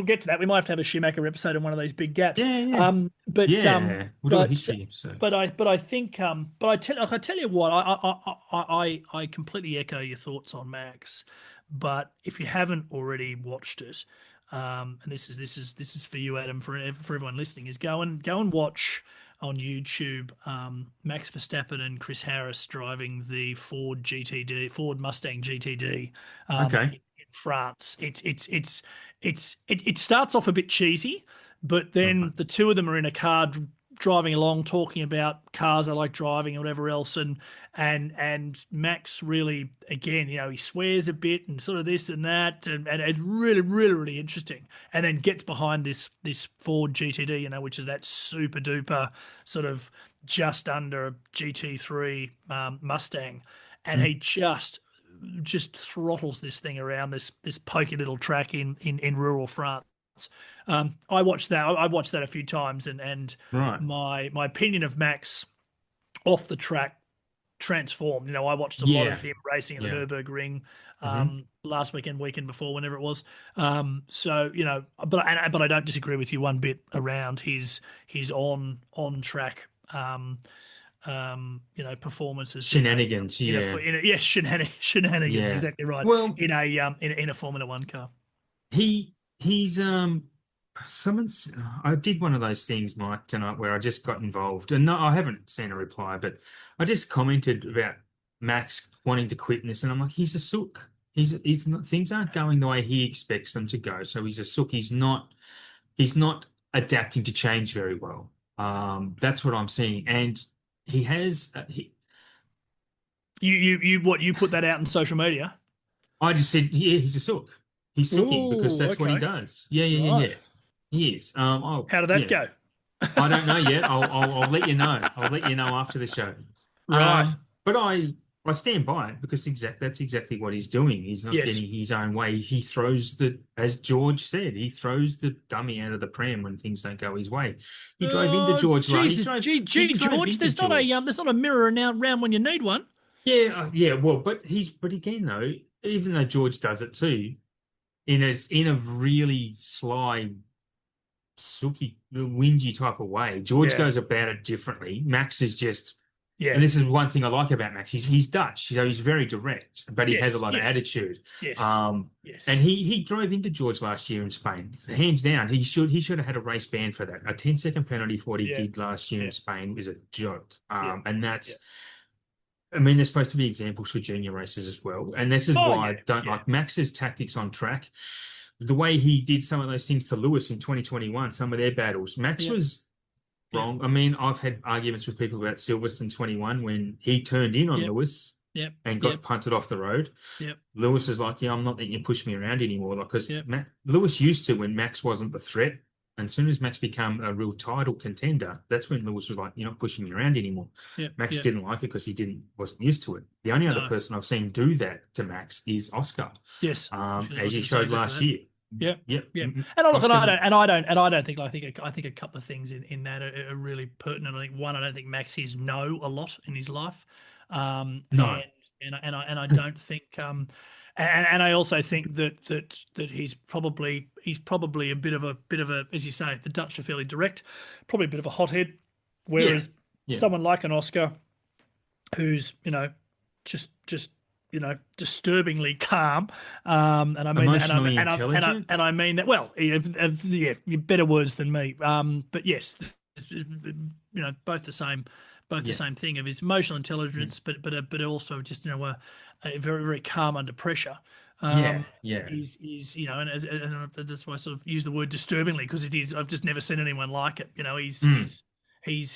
Speaker 2: get to that. We might have to have a Schumacher episode in one of these big gaps.
Speaker 1: Yeah, yeah,
Speaker 2: But
Speaker 1: yeah. We'll do a history episode.
Speaker 2: I think but I tell you what, I completely echo your thoughts on Max. But if you haven't already watched it, and this is for you, Adam, for everyone listening, is go and watch on YouTube Max Verstappen and Chris Harris driving the Ford Mustang GTD
Speaker 1: Okay.
Speaker 2: in France. It starts off a bit cheesy, but then
Speaker 1: Right.
Speaker 2: the two of them are in a car driving along, talking about cars I like driving and whatever else, and Max really, again, he swears a bit and sort of this and that, and it's really really really interesting. And then gets behind this Ford GTD, which is that super duper sort of just under GT3 Mustang, and
Speaker 1: Mm.
Speaker 2: he just throttles this thing around this pokey little track in rural France. I watched that. I watched that a few times, and
Speaker 1: Right.
Speaker 2: my opinion of Max off the track transformed. I watched a lot of
Speaker 1: Yeah.
Speaker 2: him racing at the
Speaker 1: Yeah.
Speaker 2: Nürburgring
Speaker 1: Hmm.
Speaker 2: last weekend before, whenever it was. So but I don't disagree with you one bit around his on track performances
Speaker 1: Shenanigans. Yeah.
Speaker 2: yes, shenanigans,
Speaker 1: Yeah.
Speaker 2: exactly right,
Speaker 1: Well,
Speaker 2: in a Formula One car.
Speaker 1: he's someone's I did one of those things, Mike, tonight where I just got involved. And no, I haven't seen a reply, but I just commented about Max wanting to quit in this, and I'm like, he's a sook. He's not, things aren't going the way he expects them to go. So he's a sook. He's not adapting to change very well. That's what I'm seeing. And he has
Speaker 2: You put that out on social media?
Speaker 1: I just said, yeah, he's a sook. He's sooking because
Speaker 2: Oh,
Speaker 1: that's what he
Speaker 2: okay.
Speaker 1: does. Yeah, yeah, yeah,
Speaker 2: Right.
Speaker 1: yeah. He is. Oh,
Speaker 2: How did that
Speaker 1: yeah.
Speaker 2: go?
Speaker 1: I don't know yet. I'll let you know. I'll let you know after the show.
Speaker 2: Right.
Speaker 1: But I stand by it because that's exactly what he's doing. He's not
Speaker 2: Yes.
Speaker 1: getting his own way. He throws as George said, he throws the dummy out of the pram when things don't go his way. He drove into
Speaker 2: Oh,
Speaker 1: George last.
Speaker 2: Jesus.
Speaker 1: He
Speaker 2: Gee,
Speaker 1: drove
Speaker 2: George,
Speaker 1: into George.
Speaker 2: there's not a mirror now around when you need one.
Speaker 1: Yeah, yeah. Well, but again though, even though George does it too, in a really sly, sooky, whingy type of way, George
Speaker 2: Yeah.
Speaker 1: goes about it differently. Max is just.
Speaker 2: Yeah.
Speaker 1: And this is one thing I like about Max. He's Dutch, so he's very direct, but he has a
Speaker 2: Yes.
Speaker 1: lot of
Speaker 2: Yes.
Speaker 1: attitude.
Speaker 2: Yes.
Speaker 1: Um,
Speaker 2: Yes.
Speaker 1: and he drove into George last year in Spain, hands down. He should have had a race ban for that. A 10-second penalty for what he
Speaker 2: Yeah.
Speaker 1: did last year in
Speaker 2: Yeah.
Speaker 1: Spain is a joke.
Speaker 2: Yeah.
Speaker 1: And
Speaker 2: Yeah.
Speaker 1: that's, I mean, there's supposed to be examples for junior races as well. And this is
Speaker 2: Oh,
Speaker 1: why
Speaker 2: yeah.
Speaker 1: I don't
Speaker 2: Yeah.
Speaker 1: like Max's tactics on track. The way he did some of those things to Lewis in 2021, some of their battles. Max
Speaker 2: Yeah.
Speaker 1: was
Speaker 2: Yeah.
Speaker 1: wrong. I mean, I've had arguments with people about Silverstone 21 when he turned in on
Speaker 2: Yep.
Speaker 1: Lewis
Speaker 2: Yep.
Speaker 1: and got
Speaker 2: Yep.
Speaker 1: punted off the road.
Speaker 2: Yep.
Speaker 1: Lewis is like, yeah, I'm not letting you push me around anymore. Like, because
Speaker 2: Yep.
Speaker 1: Lewis used to when Max wasn't the threat. And as soon as Max became a real title contender, that's when Lewis was like, you're not pushing me around anymore.
Speaker 2: Yep.
Speaker 1: Max
Speaker 2: Yep.
Speaker 1: didn't like it because he wasn't used to it. The only other
Speaker 2: No.
Speaker 1: person I've seen do that to Max is Oscar,
Speaker 2: Yes. I
Speaker 1: as
Speaker 2: was
Speaker 1: he
Speaker 2: going to say
Speaker 1: showed
Speaker 2: exactly
Speaker 1: last
Speaker 2: that.
Speaker 1: year.
Speaker 2: Yep.
Speaker 1: Yep.
Speaker 2: Yep. And I look,
Speaker 1: Oscar,
Speaker 2: and I don't think I think a couple of things in that are really pertinent. I think one, I don't think Max hears no a lot in his life,
Speaker 1: no,
Speaker 2: and I don't think and I also think that he's probably a bit of a, as you say, the Dutch are fairly direct, probably a bit of a hothead,
Speaker 1: yeah,
Speaker 2: whereas
Speaker 1: yeah,
Speaker 2: someone like an Oscar who's just disturbingly calm, and I mean that,
Speaker 1: emotionally intelligent.
Speaker 2: and I mean that well. Yeah, better words than me. But yes, both the same,
Speaker 1: Yeah,
Speaker 2: thing of his emotional intelligence, but also just a very very calm under pressure.
Speaker 1: yeah,
Speaker 2: Um,
Speaker 1: yeah.
Speaker 2: he's and that's why I sort of use the word disturbingly, because it is. I've just never seen anyone like it.
Speaker 1: Mm.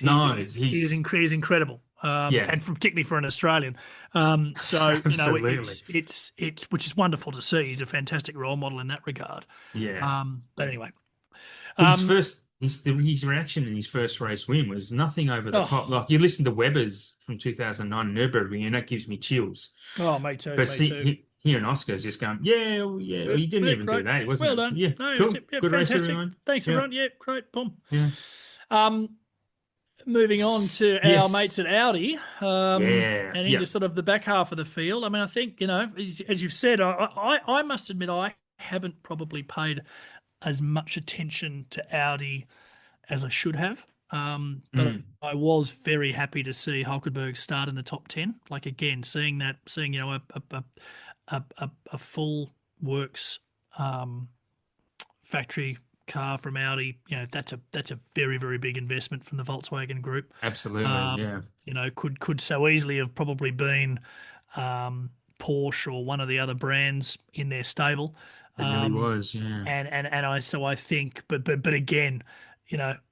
Speaker 1: No,
Speaker 2: He's incredible,
Speaker 1: yeah,
Speaker 2: and particularly for an Australian. So
Speaker 1: absolutely.
Speaker 2: it's which is wonderful to see. He's a fantastic role model in that regard.
Speaker 1: Yeah.
Speaker 2: But anyway,
Speaker 1: His
Speaker 2: um,
Speaker 1: first his reaction in his first race win was nothing over the top.
Speaker 2: oh,
Speaker 1: Like you listen to Webber's from 2009 Nürburgring, and that gives me chills.
Speaker 2: oh, me too,
Speaker 1: But
Speaker 2: me too.
Speaker 1: here in Oscar's just going, yeah, yeah. Well,
Speaker 2: Yeah,
Speaker 1: he didn't
Speaker 2: yeah,
Speaker 1: even do
Speaker 2: great,
Speaker 1: that. He
Speaker 2: well
Speaker 1: wasn't.
Speaker 2: done.
Speaker 1: Yeah,
Speaker 2: No,
Speaker 1: cool.
Speaker 2: yeah,
Speaker 1: Good race,
Speaker 2: fantastic.
Speaker 1: everyone.
Speaker 2: Thanks,
Speaker 1: Yeah,
Speaker 2: everyone. Yeah, great, boom.
Speaker 1: yeah.
Speaker 2: Um, Moving on to our mates
Speaker 1: Yes.
Speaker 2: at Audi,
Speaker 1: Yeah.
Speaker 2: and
Speaker 1: Yeah.
Speaker 2: into sort of the back half of the field. I mean, I think, as you've said, I must admit I haven't probably paid as much attention to Audi as I should have. But
Speaker 1: Mm.
Speaker 2: I was very happy to see Hulkenberg start in the top 10. Like, again, seeing a full works factory car from Audi, that's a very very big investment from the Volkswagen Group.
Speaker 1: Absolutely.
Speaker 2: Um,
Speaker 1: Yeah.
Speaker 2: could so easily have probably been Porsche or one of the other brands in their stable.
Speaker 1: It really
Speaker 2: Um,
Speaker 1: was. Yeah.
Speaker 2: I think, but again,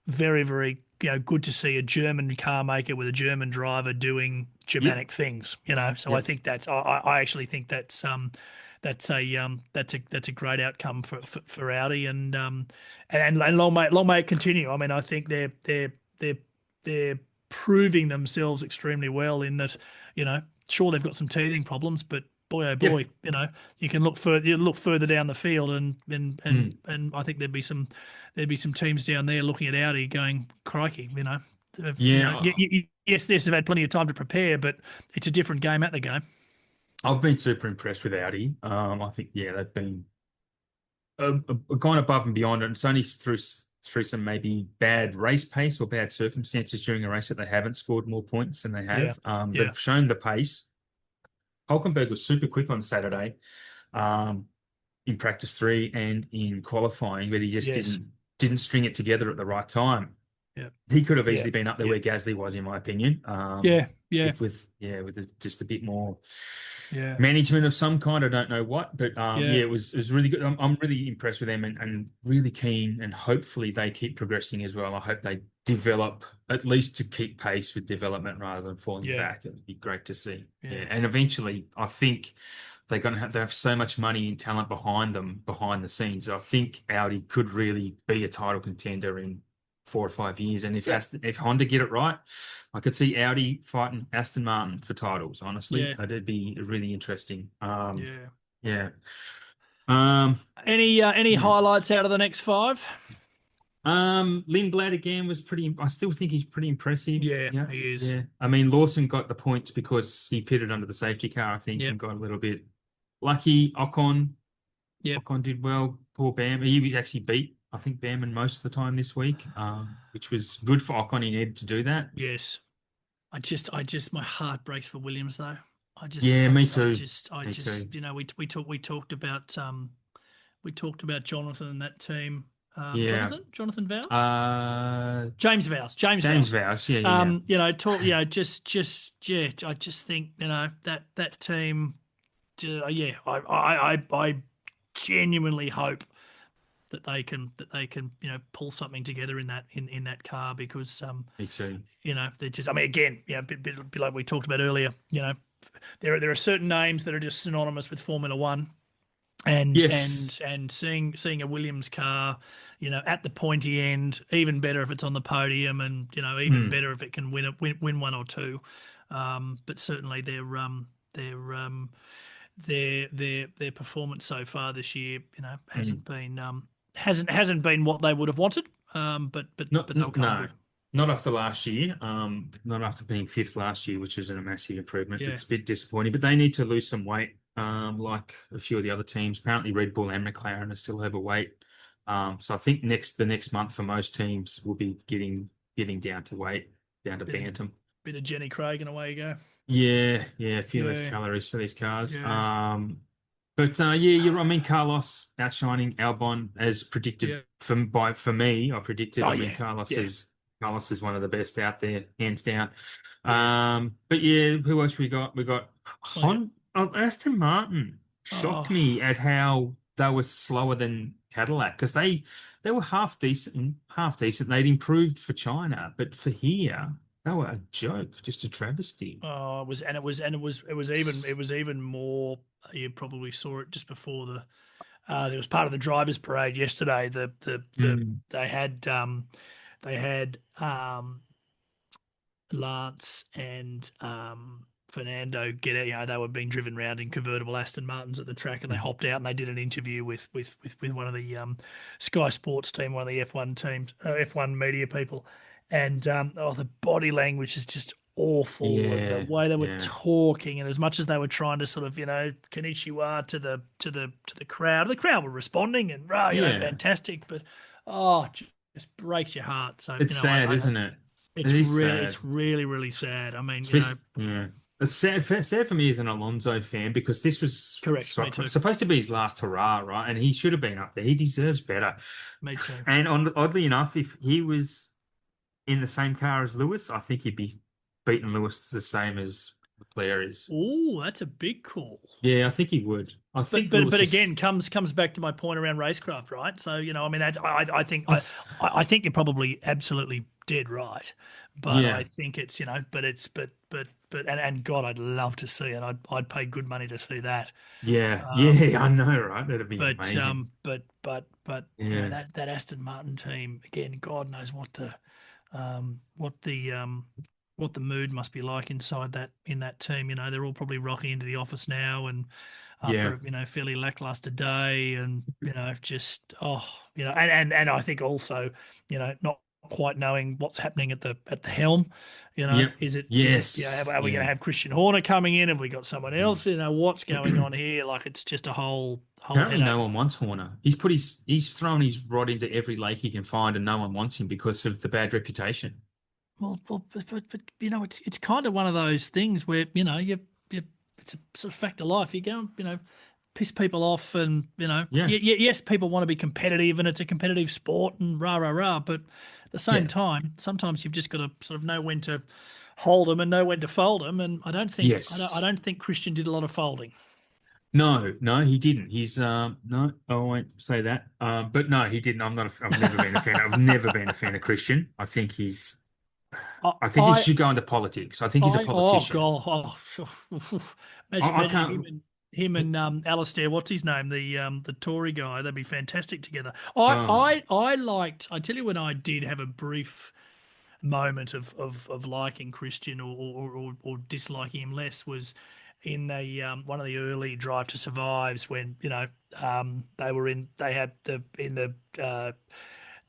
Speaker 2: very very good to see a German car maker with a German driver doing
Speaker 1: Yep.
Speaker 2: Germanic things. So I
Speaker 1: Yep.
Speaker 2: think I actually think that's a great outcome for Audi, and long may it continue. I mean, I think they're proving themselves extremely well in that, sure, they've got some teething problems, but boy oh
Speaker 1: Yep.
Speaker 2: boy, you can look further down the field,
Speaker 1: Mm.
Speaker 2: and I think there'd be some teams down there looking at Audi going, crikey,
Speaker 1: Yeah.
Speaker 2: yes, they've had plenty of time to prepare, but it's a different game at the game.
Speaker 1: I've been super impressed with Audi. I think they've been gone above and beyond, and it's only through some maybe bad race pace or bad circumstances during a race that they haven't scored more points than they
Speaker 2: Yeah,
Speaker 1: have.
Speaker 2: yeah,
Speaker 1: They've shown the pace. Hulkenberg was super quick on Saturday, um, in practice 3 and in qualifying, but he just
Speaker 2: yes,
Speaker 1: didn't string it together at the right time.
Speaker 2: Yeah.
Speaker 1: He could have
Speaker 2: Yeah.
Speaker 1: easily been up there
Speaker 2: Yeah.
Speaker 1: where Gasly was, in my opinion.
Speaker 2: Yeah. Yeah.
Speaker 1: Just a bit more
Speaker 2: Yeah.
Speaker 1: management of some kind. I don't know what, but
Speaker 2: Yeah.
Speaker 1: yeah, it was really good. I'm really impressed with them and really keen, and hopefully they keep progressing as well. I hope they develop at least to keep pace with development rather than falling
Speaker 2: Yeah.
Speaker 1: back. It'd be great to see. Yeah,
Speaker 2: Yeah.
Speaker 1: and eventually, I think they have so much money and talent behind them behind the scenes. I think Audi could really be a title contender in 4 or 5 years. And
Speaker 2: Yeah.
Speaker 1: if Honda get it right, I could see Audi fighting Aston Martin for titles. Honestly,
Speaker 2: Yeah.
Speaker 1: that'd be really interesting.
Speaker 2: Yeah.
Speaker 1: Yeah. Um,
Speaker 2: Any
Speaker 1: yeah.
Speaker 2: highlights out of the next five?
Speaker 1: Lindblad again was pretty. I still think he's pretty impressive.
Speaker 2: Yeah,
Speaker 1: Yeah,
Speaker 2: he is.
Speaker 1: yeah. I mean, Lawson got the points because he pitted under the safety car, I think,
Speaker 2: Yep.
Speaker 1: and got a little bit lucky.
Speaker 2: Yep.
Speaker 1: Ocon did well. Poor Bam. He was actually beat, I think, Bamman most of the time this week, which was good for Ocon. He needed to do that.
Speaker 2: Yes. My heart breaks for Williams though.
Speaker 1: Yeah, me too. Me too.
Speaker 2: We talked about Jonathan and that team.
Speaker 1: Yeah.
Speaker 2: Jonathan Vows,
Speaker 1: Uh,
Speaker 2: James
Speaker 1: James
Speaker 2: Vows.
Speaker 1: Vowes. Yeah, yeah,
Speaker 2: I just think that team. Yeah, I genuinely hope that they can pull something together in that car because
Speaker 1: me too.
Speaker 2: they're just, I mean, again, bit like we talked about earlier, there are certain names that are just synonymous with Formula One, and
Speaker 1: Yes.
Speaker 2: seeing a Williams car, at the pointy end, even better if it's on the podium, and even
Speaker 1: Mm,
Speaker 2: better if it can win one or two. But certainly their performance so far this year,
Speaker 1: mm.
Speaker 2: hasn't been what they would have wanted. But they'll come
Speaker 1: No,
Speaker 2: good.
Speaker 1: not after last year. Not after being fifth last year, which is a massive improvement.
Speaker 2: Yeah.
Speaker 1: It's a bit disappointing, but they need to lose some weight. Like a few of the other teams. Apparently, Red Bull and McLaren are still overweight. So I think the next month for most teams will be getting down to weight, down to
Speaker 2: Bit of
Speaker 1: bantam.
Speaker 2: bit of Jenny Craig and away you go.
Speaker 1: Yeah, yeah, a few less
Speaker 2: Yeah.
Speaker 1: calories for these cars.
Speaker 2: Yeah.
Speaker 1: But yeah, I mean, Carlos outshining Albon as predicted
Speaker 2: Yeah.
Speaker 1: for me. I predicted.
Speaker 2: Oh
Speaker 1: I mean,
Speaker 2: yeah. Yeah.
Speaker 1: Carlos is one of the best out there, hands down.
Speaker 2: Yeah.
Speaker 1: But yeah, who else we got? We got
Speaker 2: Oh yeah.
Speaker 1: Aston Martin. Shocked
Speaker 2: Oh.
Speaker 1: me at how they were slower than Cadillac because they were half decent, half decent. They'd improved for China, but for here they were a joke, just a travesty.
Speaker 2: Oh, it was even more. You probably saw it just before there was part of the drivers' parade yesterday.
Speaker 1: Mm.
Speaker 2: They had Lance and Fernando get out. They were being driven around in convertible Aston Martins at the track, and they hopped out and they did an interview with one of the Sky Sports team, one of the F1 teams, F1 media people, and the body language is just awful, and the
Speaker 1: Yeah,
Speaker 2: way they were
Speaker 1: yeah,
Speaker 2: talking, and as much as they were trying to sort of konnichiwa to the crowd, the crowd were responding and
Speaker 1: yeah.
Speaker 2: fantastic, but oh, just breaks your heart. So
Speaker 1: It's sad, isn't it? It is
Speaker 2: it's
Speaker 1: sad.
Speaker 2: really, really sad. I mean,
Speaker 1: Yeah. It's sad for me as an Alonso fan because this was
Speaker 2: correct. Me too.
Speaker 1: supposed to be his last hurrah, right? And he should have been up there. He deserves better.
Speaker 2: Me too.
Speaker 1: And oddly enough, if he was in the same car as Lewis, I think he'd be beating Lewis the same as Leclerc is.
Speaker 2: Oh, that's a big call.
Speaker 1: Yeah, I think he would. I
Speaker 2: But
Speaker 1: think
Speaker 2: but
Speaker 1: Lewis
Speaker 2: but
Speaker 1: is.
Speaker 2: again, comes back to my point around racecraft, right? So I mean, that's I think
Speaker 1: I
Speaker 2: I think you're probably absolutely dead right, but I
Speaker 1: yeah,
Speaker 2: think it's and God, I'd love to see it. I'd pay good money to see that.
Speaker 1: yeah,
Speaker 2: Um,
Speaker 1: yeah. I know, right? That'd be
Speaker 2: but
Speaker 1: amazing.
Speaker 2: that
Speaker 1: Yeah,
Speaker 2: Aston Martin team again, God knows um, what the um, what the mood must be like inside that team. They're all probably rocking into the office now, and after
Speaker 1: yeah,
Speaker 2: a fairly lackluster day, and just and I think also not quite knowing what's happening at the helm.
Speaker 1: yep,
Speaker 2: Is it
Speaker 1: yes,
Speaker 2: are we going to
Speaker 1: yeah.
Speaker 2: have Christian Horner coming in? Have we got someone
Speaker 1: Mm.
Speaker 2: else? What's going on here? Like it's just a whole
Speaker 1: Apparently,
Speaker 2: headache.
Speaker 1: no one wants Horner. He's thrown his rod into every lake he can find, and no one wants him because of the bad reputation.
Speaker 2: But it's kind of one of those things where you it's a sort of fact of life. You go, piss people off, and
Speaker 1: Yeah,
Speaker 2: yes, people want to be competitive, and it's a competitive sport, and rah rah rah. But at the same
Speaker 1: yeah,
Speaker 2: time, sometimes you've just got to sort of know when to hold them and know when to fold them. And I
Speaker 1: yes.
Speaker 2: don't think Christian did a lot of folding.
Speaker 1: No, no, he didn't. He's no, I won't say that. But no, he didn't. I've never been a fan. I've never been a fan of Christian.
Speaker 2: I
Speaker 1: I think he
Speaker 2: I
Speaker 1: should go into politics. I think he's a
Speaker 2: oh
Speaker 1: politician.
Speaker 2: god,
Speaker 1: I
Speaker 2: imagine
Speaker 1: can't.
Speaker 2: him and Alistair, what's his name, the Tory guy. They'd be fantastic together.
Speaker 1: Oh,
Speaker 2: I liked. I tell you when I did have a brief moment of liking Christian or disliking him less was in the one of the early Drive to Survives when they had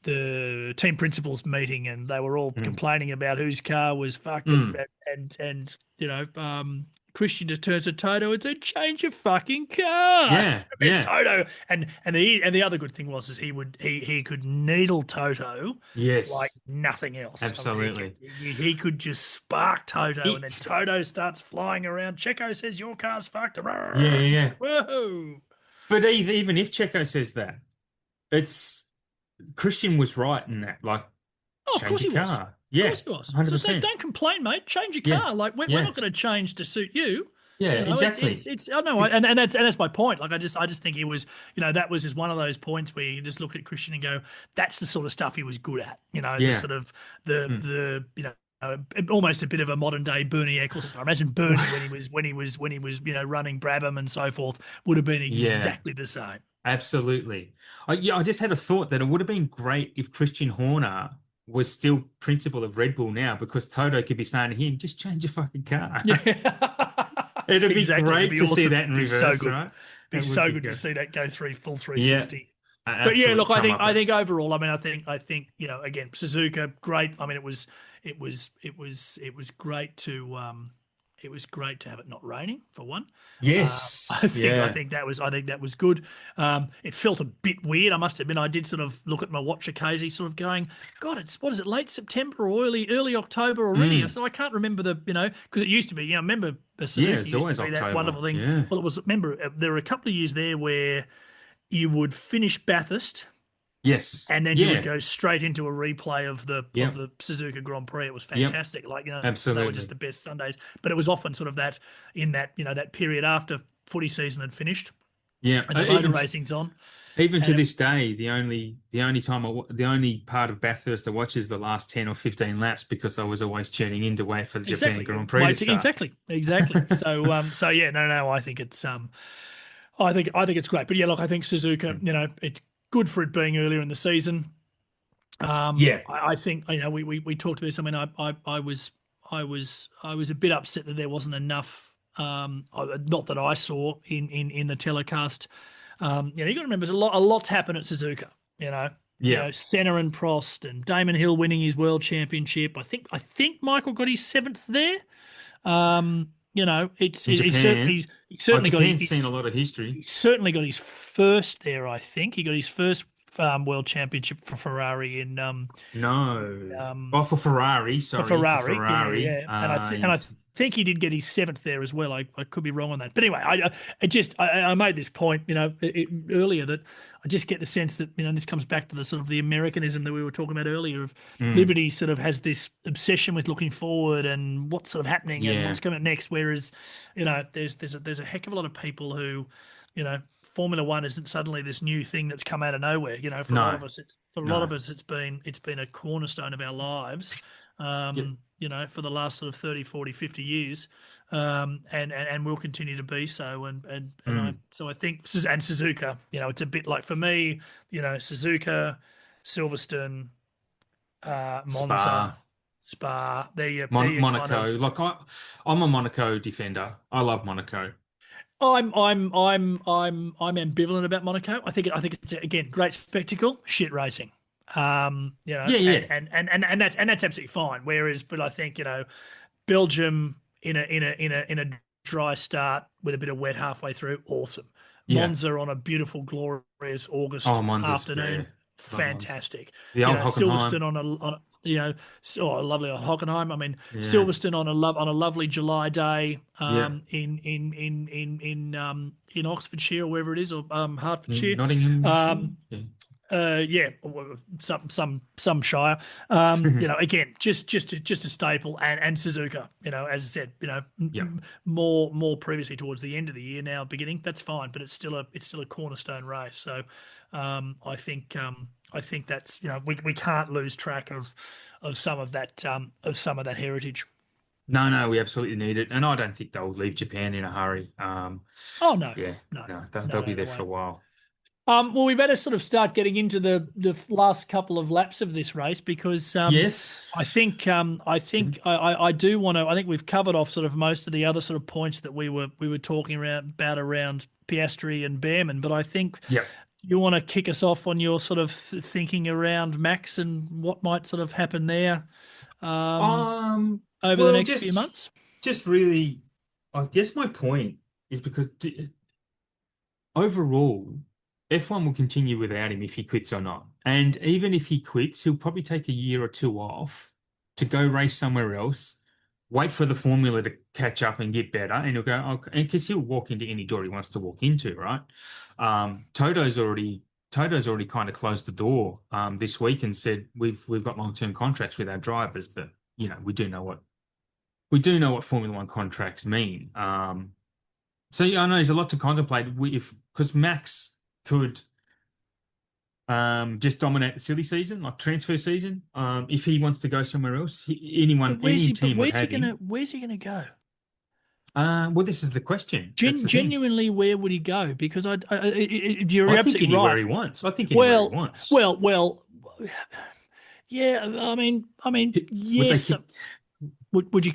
Speaker 2: the team principals meeting and they were all
Speaker 1: mm,
Speaker 2: complaining about whose car was fucked
Speaker 1: mm.
Speaker 2: and Christian just turns to Toto and said, "Change your fucking car."
Speaker 1: Yeah,
Speaker 2: And
Speaker 1: yeah,
Speaker 2: Toto and the other good thing was is he could needle Toto like
Speaker 1: yes,
Speaker 2: nothing else. I mean,
Speaker 1: absolutely.
Speaker 2: he could just spark Toto, and
Speaker 1: He,
Speaker 2: then Toto starts flying around. Checo says your car's fucked.
Speaker 1: yeah, yeah,
Speaker 2: And he's
Speaker 1: yeah.
Speaker 2: like, whoa.
Speaker 1: But even if Checo says that, it's Christian was right in that. Like,
Speaker 2: Oh, of
Speaker 1: change
Speaker 2: course
Speaker 1: your
Speaker 2: he was.
Speaker 1: car.
Speaker 2: Of
Speaker 1: Yeah,
Speaker 2: course he was. So
Speaker 1: 100%.
Speaker 2: don't complain, mate. Change your
Speaker 1: Yeah,
Speaker 2: car. Like we're
Speaker 1: yeah,
Speaker 2: not going to change to suit you.
Speaker 1: yeah, exactly.
Speaker 2: It's I know,
Speaker 1: Be-
Speaker 2: and that's my point. Like I just think he was, that was just one of those points where you just look at Christian and go, that's the sort of stuff he was good at. The
Speaker 1: yeah,
Speaker 2: sort of
Speaker 1: mm,
Speaker 2: the almost a bit of a modern day Bernie Ecclestone. I imagine Bernie when he was running Brabham and so forth would have been
Speaker 1: yeah,
Speaker 2: exactly the same.
Speaker 1: absolutely. I just had a thought that it would have been great if Christian Horner was still principal of Red Bull now, because Toto could be saying to him, just change your fucking car.
Speaker 2: Yeah,
Speaker 1: It'd be
Speaker 2: exactly. It'd
Speaker 1: great
Speaker 2: be
Speaker 1: to see
Speaker 2: awesome.
Speaker 1: that in
Speaker 2: It'd be so
Speaker 1: reverse,
Speaker 2: good.
Speaker 1: right?
Speaker 2: Be
Speaker 1: That would
Speaker 2: so
Speaker 1: be
Speaker 2: good to
Speaker 1: good.
Speaker 2: see that go full
Speaker 1: Yeah,
Speaker 2: 360. But yeah,
Speaker 1: absolute
Speaker 2: look, I think
Speaker 1: comeuppance.
Speaker 2: overall, I mean, I think again, Suzuka, great. I mean, it was great to have it not raining for one.
Speaker 1: Yes,
Speaker 2: I
Speaker 1: yeah.
Speaker 2: think that was good. It felt a bit weird. I must admit, I did sort of look at my watch occasionally, sort of going, God, it's what is it, late September or early October already?
Speaker 1: Mm.
Speaker 2: So I can't remember because it used to be, remember
Speaker 1: Yeah,
Speaker 2: Suzuki
Speaker 1: it's
Speaker 2: used to
Speaker 1: always
Speaker 2: be that
Speaker 1: October.
Speaker 2: wonderful thing.
Speaker 1: Yeah.
Speaker 2: Well, it was, remember, there were a couple of years there where you would finish Bathurst
Speaker 1: Yes.
Speaker 2: and then you would
Speaker 1: Yeah.
Speaker 2: go straight into a replay of the
Speaker 1: Yep.
Speaker 2: Suzuka Grand Prix. It was
Speaker 1: Yep.
Speaker 2: fantastic. Like, they were just
Speaker 1: Absolutely.
Speaker 2: the best Sundays. But it was often sort of that in that, that period after footy season had finished
Speaker 1: Yeah.
Speaker 2: and the motor racing's on.
Speaker 1: Even to
Speaker 2: And
Speaker 1: this day, the only part of Bathurst I watch is the last 10 or 15 laps, because I was always tuning in to wait for the Japan
Speaker 2: exactly,
Speaker 1: Grand Prix to
Speaker 2: waiting,
Speaker 1: start.
Speaker 2: exactly. So yeah, no, I think I think it's great. But yeah, look, I think Suzuka, it's good for it being earlier in the season.
Speaker 1: Yeah.
Speaker 2: I think we talked about this. I mean, I was a bit upset that there wasn't enough. Not that I saw in the telecast. You got to remember, a lot's happened at Suzuka.
Speaker 1: Yeah.
Speaker 2: Senna and Prost and Damon Hill winning his world championship. I think Michael got his seventh there. It's
Speaker 1: In
Speaker 2: he
Speaker 1: Japan.
Speaker 2: certainly he certainly got
Speaker 1: Japan's seen a
Speaker 2: his
Speaker 1: lot of history.
Speaker 2: he certainly got his first there. I think he got his first world championship for Ferrari
Speaker 1: No.
Speaker 2: um,
Speaker 1: Oh, for Ferrari.
Speaker 2: for
Speaker 1: Sorry, for
Speaker 2: Ferrari. Yeah,
Speaker 1: Ferrari.
Speaker 2: yeah. And I think he did get his seventh there as well. I could be wrong on that, but anyway, I made this point, earlier, that I just get the sense that this comes back to the sort of the Americanism that we were talking about earlier of
Speaker 1: Mm,
Speaker 2: Liberty sort of has this obsession with looking forward and what's sort of happening and
Speaker 1: yeah.
Speaker 2: what's coming next, whereas there's a heck of a lot of people who, Formula One isn't suddenly this new thing that's come out of nowhere. For a lot
Speaker 1: No.
Speaker 2: of us,
Speaker 1: No.
Speaker 2: it's been a cornerstone of our lives.
Speaker 1: Yep.
Speaker 2: For the last sort of 30, 40, 50 years, and will continue to be so.
Speaker 1: Mm.
Speaker 2: So I think, and Suzuka, it's a bit like for me, Suzuka, Silverstone, Monza,
Speaker 1: Spa.
Speaker 2: Spa. They're kind of.
Speaker 1: Monaco. I'm a Monaco defender. I love Monaco.
Speaker 2: I'm ambivalent about Monaco. I think it's again great spectacle, shit racing.
Speaker 1: Yeah, yeah.
Speaker 2: And that's absolutely fine. But I think Belgium in a dry start with a bit of wet halfway through, awesome.
Speaker 1: Yeah.
Speaker 2: Monza on a beautiful, glorious August
Speaker 1: Oh, Monza's, yeah.
Speaker 2: afternoon,
Speaker 1: Love Monza.
Speaker 2: fantastic.
Speaker 1: The old Hockenheim.
Speaker 2: Silverstone lovely on Hockenheim. I mean,
Speaker 1: Yeah.
Speaker 2: Silverstone on a lovely July day,
Speaker 1: Yeah.
Speaker 2: in Oxfordshire or wherever it is, or Hertfordshire.
Speaker 1: Nottinghamshire.
Speaker 2: Um,
Speaker 1: Yeah.
Speaker 2: yeah, some Shire. Again, just a staple, and Suzuka. As I said,
Speaker 1: Yeah.
Speaker 2: more previously towards the end of the year, now beginning. That's fine, but it's still a cornerstone race. So, I think that's we can't lose track of some of that heritage.
Speaker 1: No, no, we absolutely need it, and I don't think they'll leave Japan in a hurry.
Speaker 2: Oh no,
Speaker 1: Yeah,
Speaker 2: no,
Speaker 1: no,
Speaker 2: no,
Speaker 1: they'll be
Speaker 2: no, they
Speaker 1: there for a
Speaker 2: won't.
Speaker 1: while.
Speaker 2: Well, we better sort of start getting into the last couple of laps of this race because
Speaker 1: Yes.
Speaker 2: I do want to. I think we've covered off sort of most of the other sort of points that we were talking around Piastri and Behrman, but I think
Speaker 1: Yep.
Speaker 2: you want to kick us off on your sort of thinking around Max and what might sort of happen there um, over the
Speaker 1: Well,
Speaker 2: next few
Speaker 1: just
Speaker 2: months.
Speaker 1: just really, I guess my point is because overall, F1 will continue without him if he quits or not. And even if he quits, he'll probably take a year or two off to go race somewhere else, wait for the formula to catch up and get better, and he'll go, okay, because he'll walk into any door he wants to walk into, right? Toto's already kind of closed the door this week and said we've got long-term contracts with our drivers, but we do know what Formula One contracts mean. So yeah, I know there's a lot to contemplate. If because Max could just dominate the silly season, like transfer season. If he wants to go somewhere else, any team would have him.
Speaker 2: Where's he gonna go?
Speaker 1: Well, this is the question. That's the thing.
Speaker 2: Genuinely, where would he go? Because you're
Speaker 1: I think
Speaker 2: absolutely
Speaker 1: anywhere
Speaker 2: right.
Speaker 1: he wants. I think anywhere he
Speaker 2: Well,
Speaker 1: wants.
Speaker 2: well. Yeah.
Speaker 1: Would they
Speaker 2: Yes.
Speaker 1: kick?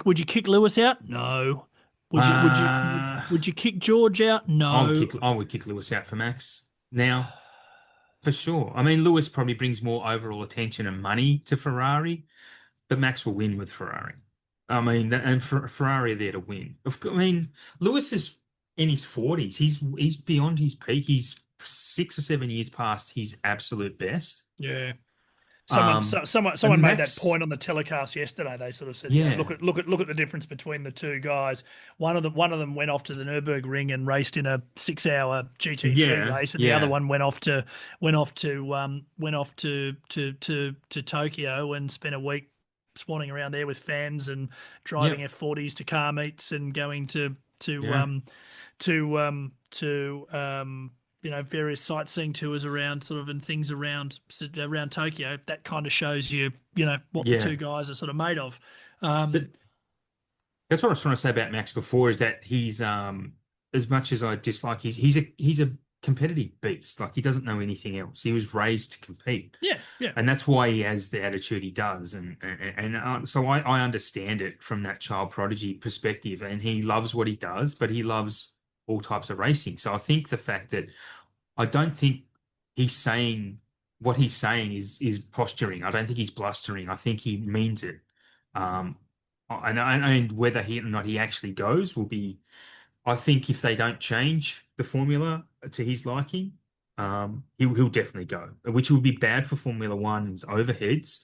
Speaker 2: Would you kick Lewis out? No. Would you would you would,
Speaker 1: Uh,
Speaker 2: would you kick George out?
Speaker 1: I would kick.
Speaker 2: No.
Speaker 1: I would kick Lewis out for Max now for sure. I mean, Lewis probably brings more overall attention and money to Ferrari, but Max will win with Ferrari. I mean, and Ferrari are there to win. I mean, Lewis is in his 40s. He's beyond his peak. He's 6 or 7 years past his absolute best.
Speaker 2: Yeah.
Speaker 1: Um,
Speaker 2: Someone
Speaker 1: and
Speaker 2: made that
Speaker 1: Max,
Speaker 2: point on the telecast yesterday. They sort of said,
Speaker 1: yeah,
Speaker 2: look at the difference between the two guys. One of them went off to the Nürburgring and raced in a 6-hour GT3
Speaker 1: yeah,
Speaker 2: race, and the other
Speaker 1: yeah,
Speaker 2: one went off to Tokyo and spent a week swanning around there with fans and
Speaker 1: yeah,
Speaker 2: driving F40s to car meets and going to
Speaker 1: yeah,
Speaker 2: various sightseeing tours around sort of and things around Tokyo. That kind of shows you what the
Speaker 1: yeah.
Speaker 2: two guys are sort of made of. Um,
Speaker 1: That, that's what I was trying to say about Max before is that he's as much as I dislike he's a competitive beast. Like he doesn't know anything else. He was raised to compete.
Speaker 2: yeah, yeah,
Speaker 1: And that's why he has the attitude he does, and so I understand it from that child prodigy perspective, and he loves what he does, but he loves all types of racing. So I think the fact that I don't think he's saying what he's saying is posturing. I don't think he's blustering. I think he means it. Um, and whether he or not he actually goes will be. I think if they don't change the formula to his liking, he'll definitely go, which will be bad for Formula One's overheads.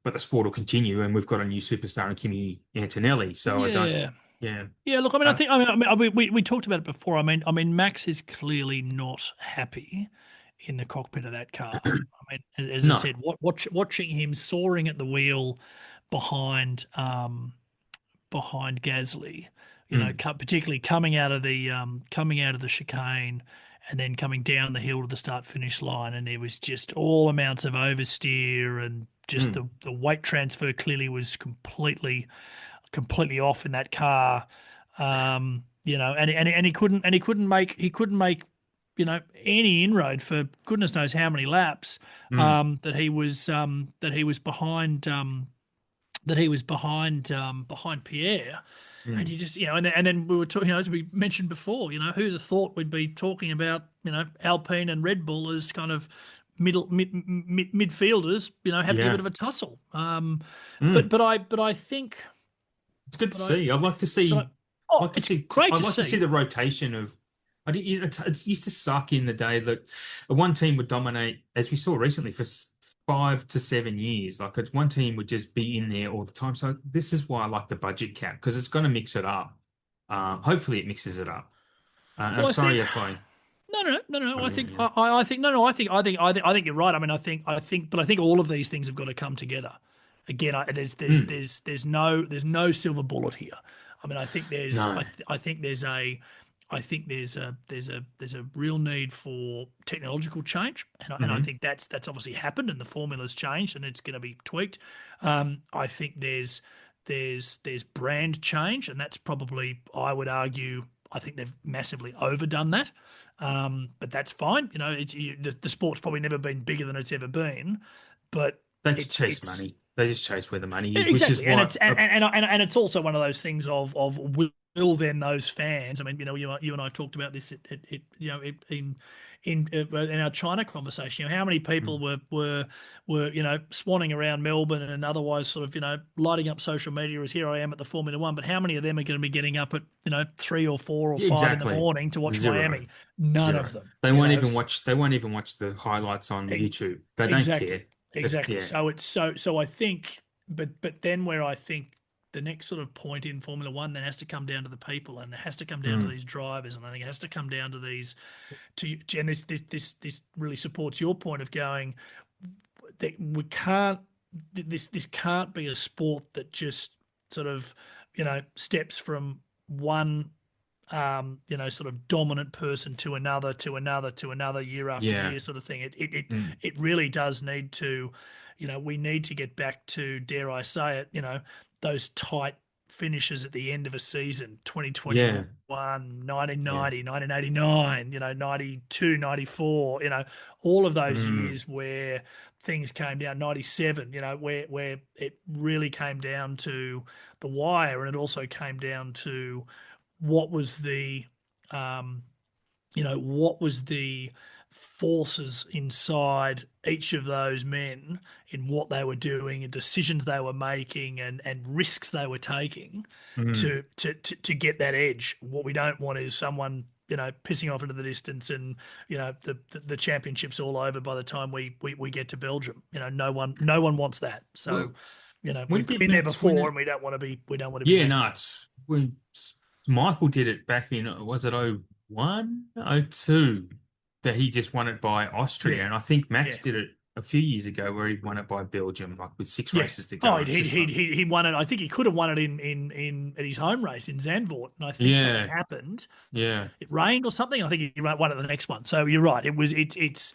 Speaker 1: But the sport will continue, and we've got a new superstar in Kimi Antonelli. So I don't,
Speaker 2: yeah.
Speaker 1: yeah,
Speaker 2: Yeah, look, I mean, I
Speaker 1: uh,
Speaker 2: think, we talked about it before. I mean, Max is clearly not happy in the cockpit of that car. I mean, as I
Speaker 1: no,
Speaker 2: said, watching him soaring at the wheel behind, behind Gasly,
Speaker 1: mm,
Speaker 2: particularly coming out of the chicane and then coming down the hill to the start finish line, and there was just all amounts of oversteer and just
Speaker 1: mm,
Speaker 2: the weight transfer clearly was completely off in that car. And he couldn't make any inroad for goodness knows how many laps
Speaker 1: mm,
Speaker 2: behind Pierre. And
Speaker 1: mm,
Speaker 2: you just, and then we were talking, as we mentioned before, who'd have thought we'd be talking about, Alpine and Red Bull as kind of midfielders, having a bit
Speaker 1: yeah,
Speaker 2: of a tussle. But
Speaker 1: mm.
Speaker 2: but I think,
Speaker 1: It's good to
Speaker 2: but I
Speaker 1: see. I'd like to
Speaker 2: but I
Speaker 1: see,
Speaker 2: oh,
Speaker 1: like to
Speaker 2: it's
Speaker 1: see,
Speaker 2: great
Speaker 1: I'd
Speaker 2: to
Speaker 1: like to see
Speaker 2: see.
Speaker 1: the rotation of. I did, it used to suck in the day that one team would dominate, as we saw recently, for 5 to 7 years. Like one team would just be in there all the time. So this is why I like the budget cap because it's going to mix it up. Hopefully it mixes it up.
Speaker 2: Well,
Speaker 1: I'm
Speaker 2: I think
Speaker 1: sorry if I.
Speaker 2: no.
Speaker 1: Oh,
Speaker 2: I
Speaker 1: yeah,
Speaker 2: think
Speaker 1: yeah.
Speaker 2: I think no, no. I think you're right. I mean, but I think all of these things have got to come together. Again,
Speaker 1: Mm,
Speaker 2: there's no silver bullet here. I mean,
Speaker 1: no.
Speaker 2: I think there's a real need for technological change, and I
Speaker 1: Hmm.
Speaker 2: think that's obviously happened, and the formula's changed, and it's going to be tweaked. I think there's brand change, and that's probably, I would argue, I think they've massively overdone that. But that's fine. You know, the sport's probably never been bigger than it's ever been, but
Speaker 1: They just chase
Speaker 2: it's
Speaker 1: money. They just chase where the money is, which is
Speaker 2: exactly, and it's
Speaker 1: what.
Speaker 2: and it's also one of those things of will then those fans. I mean, you know, you and I talked about this you know in our China conversation. You know, how many people
Speaker 1: Mm.
Speaker 2: were you know swanning around Melbourne and otherwise sort of lighting up social media as here I am at the Formula One. But how many of them are going to be getting up at 3 or 4 or 5 in the
Speaker 1: Exactly.
Speaker 2: morning to watch
Speaker 1: Zero.
Speaker 2: Miami? None of
Speaker 1: Zero.
Speaker 2: them.
Speaker 1: They
Speaker 2: You
Speaker 1: won't
Speaker 2: know,
Speaker 1: even watch. They won't even watch the highlights on YouTube. They don't care.
Speaker 2: Exactly, exactly.
Speaker 1: Yeah.
Speaker 2: So it's so I think, but then where I think the next sort of point in Formula One then has to come down to the people, and it has to come down to
Speaker 1: Mm.
Speaker 2: these drivers, and I think it has to come down to these and this really supports your point of going that we can't this can't be a sport that just sort of steps from one sort of dominant person to another, to another, to another, year after
Speaker 1: Yeah.
Speaker 2: year, sort of thing.
Speaker 1: Mm.
Speaker 2: It really does need to, we need to get back to, dare I say it, those tight finishes at the end of a season,
Speaker 1: Yeah.
Speaker 2: 2021,
Speaker 1: Yeah.
Speaker 2: 1990, 1989, 92, 94, all of those
Speaker 1: Mm.
Speaker 2: years where things came down, 97, where it really came down to the wire, and it also came down to what was the um, what was the forces inside each of those men in what they were doing and decisions they were making and risks they were taking
Speaker 1: Mm.
Speaker 2: to get that edge. What we don't want is someone pissing off into the distance, and the championship's all over by the time we get to Belgium. No one wants that. So
Speaker 1: Well, when
Speaker 2: we've
Speaker 1: did
Speaker 2: been there
Speaker 1: Max win
Speaker 2: before,
Speaker 1: it?
Speaker 2: and we don't want to be
Speaker 1: Yeah,
Speaker 2: back.
Speaker 1: no, it's when Michael did it back in, was it 01, 02, that he just won it by Austria.
Speaker 2: Yeah,
Speaker 1: And I think Max
Speaker 2: yeah.
Speaker 1: did it a few years ago where he won it by Belgium, like with six
Speaker 2: Yeah.
Speaker 1: races to
Speaker 2: Oh,
Speaker 1: go. It's just like,
Speaker 2: he won it. I think he could have won it in at his home race in Zandvoort, and I think something
Speaker 1: yeah,
Speaker 2: happened.
Speaker 1: yeah.
Speaker 2: It rained or something. I think he won it the next one. So you're right. It's.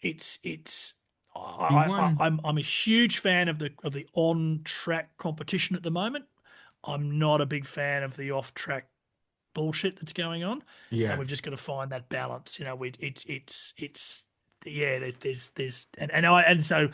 Speaker 1: He won.
Speaker 2: I'm a huge fan of the on track competition at the moment. I'm not a big fan of the off track bullshit that's going on, and
Speaker 1: Yeah.
Speaker 2: we've just got to find that balance. It's yeah. And so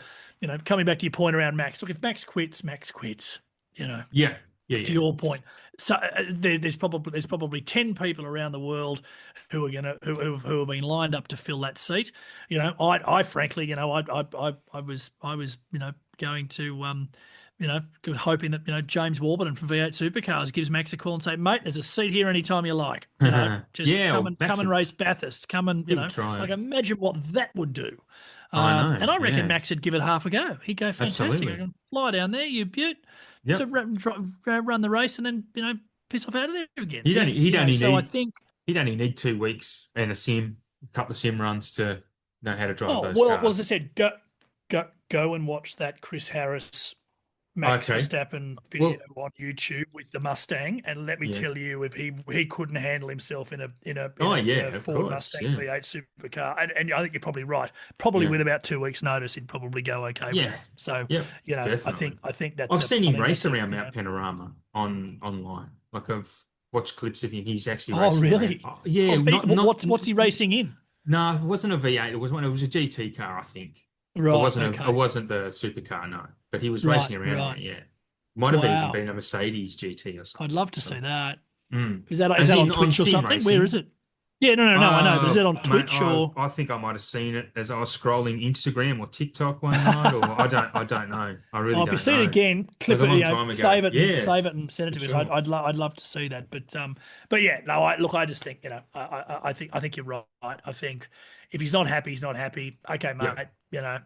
Speaker 2: coming back to your point around Max. Look, if Max quits, Max quits. You know,
Speaker 1: Yeah. Yeah.
Speaker 2: to
Speaker 1: Yeah.
Speaker 2: your point. So there's probably 10 people around the world who are gonna who have been lined up to fill that seat. I frankly, I was going to hoping that James Warburton from V8 Supercars gives Max a call and say, mate, there's a seat here anytime you like. Just
Speaker 1: Yeah.
Speaker 2: come
Speaker 1: Well,
Speaker 2: and
Speaker 1: Max
Speaker 2: come and
Speaker 1: would,
Speaker 2: race Bathurst. Come and
Speaker 1: he would try
Speaker 2: like
Speaker 1: it.
Speaker 2: imagine what that would do.
Speaker 1: I know.
Speaker 2: And I reckon
Speaker 1: Yeah.
Speaker 2: Max would give it half a go. He'd go, fantastic. I
Speaker 1: Absolutely.
Speaker 2: can fly down there, you beaut, to
Speaker 1: Yep.
Speaker 2: run the race, and then piss off out of there again.
Speaker 1: He'd only, he'd only
Speaker 2: So I
Speaker 1: need,
Speaker 2: think,
Speaker 1: he'd only need 2 weeks and a couple of sim runs to know how to drive
Speaker 2: oh
Speaker 1: those
Speaker 2: well, as I
Speaker 1: cars.
Speaker 2: said, go and watch that Chris Harris Max
Speaker 1: Okay.
Speaker 2: Verstappen video
Speaker 1: Well,
Speaker 2: on YouTube with the Mustang, and let me
Speaker 1: yeah.
Speaker 2: tell you, if he couldn't handle himself in a in a in
Speaker 1: Oh,
Speaker 2: a in
Speaker 1: yeah,
Speaker 2: a
Speaker 1: of
Speaker 2: Ford
Speaker 1: course.
Speaker 2: Mustang
Speaker 1: Yeah.
Speaker 2: V8 supercar, and I think you're probably right. Probably
Speaker 1: Yeah.
Speaker 2: with about 2 weeks' notice, he'd probably go okay with
Speaker 1: Yeah.
Speaker 2: that. So,
Speaker 1: Yep.
Speaker 2: I
Speaker 1: Definitely.
Speaker 2: think that's
Speaker 1: I've
Speaker 2: a
Speaker 1: seen
Speaker 2: I
Speaker 1: him
Speaker 2: think
Speaker 1: race
Speaker 2: that's a
Speaker 1: around Mount Panorama on online. Like I've watched clips of him. He's actually
Speaker 2: Oh,
Speaker 1: racing around.
Speaker 2: really?
Speaker 1: Oh, yeah,
Speaker 2: Oh,
Speaker 1: not not.
Speaker 2: what's he racing in?
Speaker 1: No, it wasn't a V8. It was one. It was a GT car, I think. It
Speaker 2: Right.
Speaker 1: wasn't a. It
Speaker 2: Okay.
Speaker 1: wasn't the supercar, no. But he was
Speaker 2: Right.
Speaker 1: racing around in
Speaker 2: Right.
Speaker 1: it. Yeah, might have even
Speaker 2: Wow.
Speaker 1: been a Mercedes GT or
Speaker 2: I'd
Speaker 1: something.
Speaker 2: love to
Speaker 1: So,
Speaker 2: see that.
Speaker 1: mm.
Speaker 2: Is
Speaker 1: As
Speaker 2: that
Speaker 1: in
Speaker 2: on
Speaker 1: on
Speaker 2: Twitch or
Speaker 1: sim
Speaker 2: something? Where is
Speaker 1: racing.
Speaker 2: it? Yeah. No. I know, but is it on
Speaker 1: Mate,
Speaker 2: Twitch or?
Speaker 1: I think I might have seen it as I was scrolling Instagram or TikTok one night, or I don't know. I really
Speaker 2: Oh, if you
Speaker 1: don't
Speaker 2: see it
Speaker 1: know. It
Speaker 2: again,
Speaker 1: was
Speaker 2: clip
Speaker 1: a
Speaker 2: it,
Speaker 1: long time ago. Yeah,
Speaker 2: save it and send it
Speaker 1: for
Speaker 2: to me. I'd
Speaker 1: sure.
Speaker 2: I'd love to see that. But yeah, no, I just think I think you're right. I think if he's not happy, he's not happy. Okay,
Speaker 1: Yep.
Speaker 2: mate.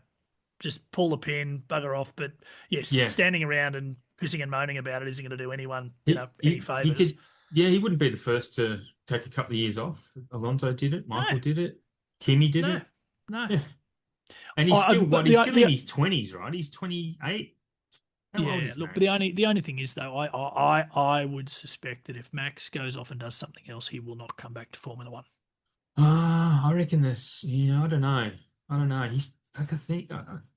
Speaker 2: just pull the pin, bugger off. But yes,
Speaker 1: Yeah.
Speaker 2: standing around and pissing and moaning about it isn't going to do anyone, any
Speaker 1: He
Speaker 2: favors.
Speaker 1: could, yeah, he wouldn't be the first to take a couple of years off. Alonso did it,
Speaker 2: No,
Speaker 1: Michael did it, Kimi did
Speaker 2: no,
Speaker 1: it.
Speaker 2: no.
Speaker 1: Yeah. And he's still
Speaker 2: But
Speaker 1: what? He's still in his 20s, right? He's 28. How old
Speaker 2: yeah,
Speaker 1: is
Speaker 2: look, but the
Speaker 1: Max?
Speaker 2: only thing is though, I would suspect that if Max goes off and does something else, he will not come back to Formula One.
Speaker 1: I reckon this. Yeah, I don't know. I don't know. He's like I think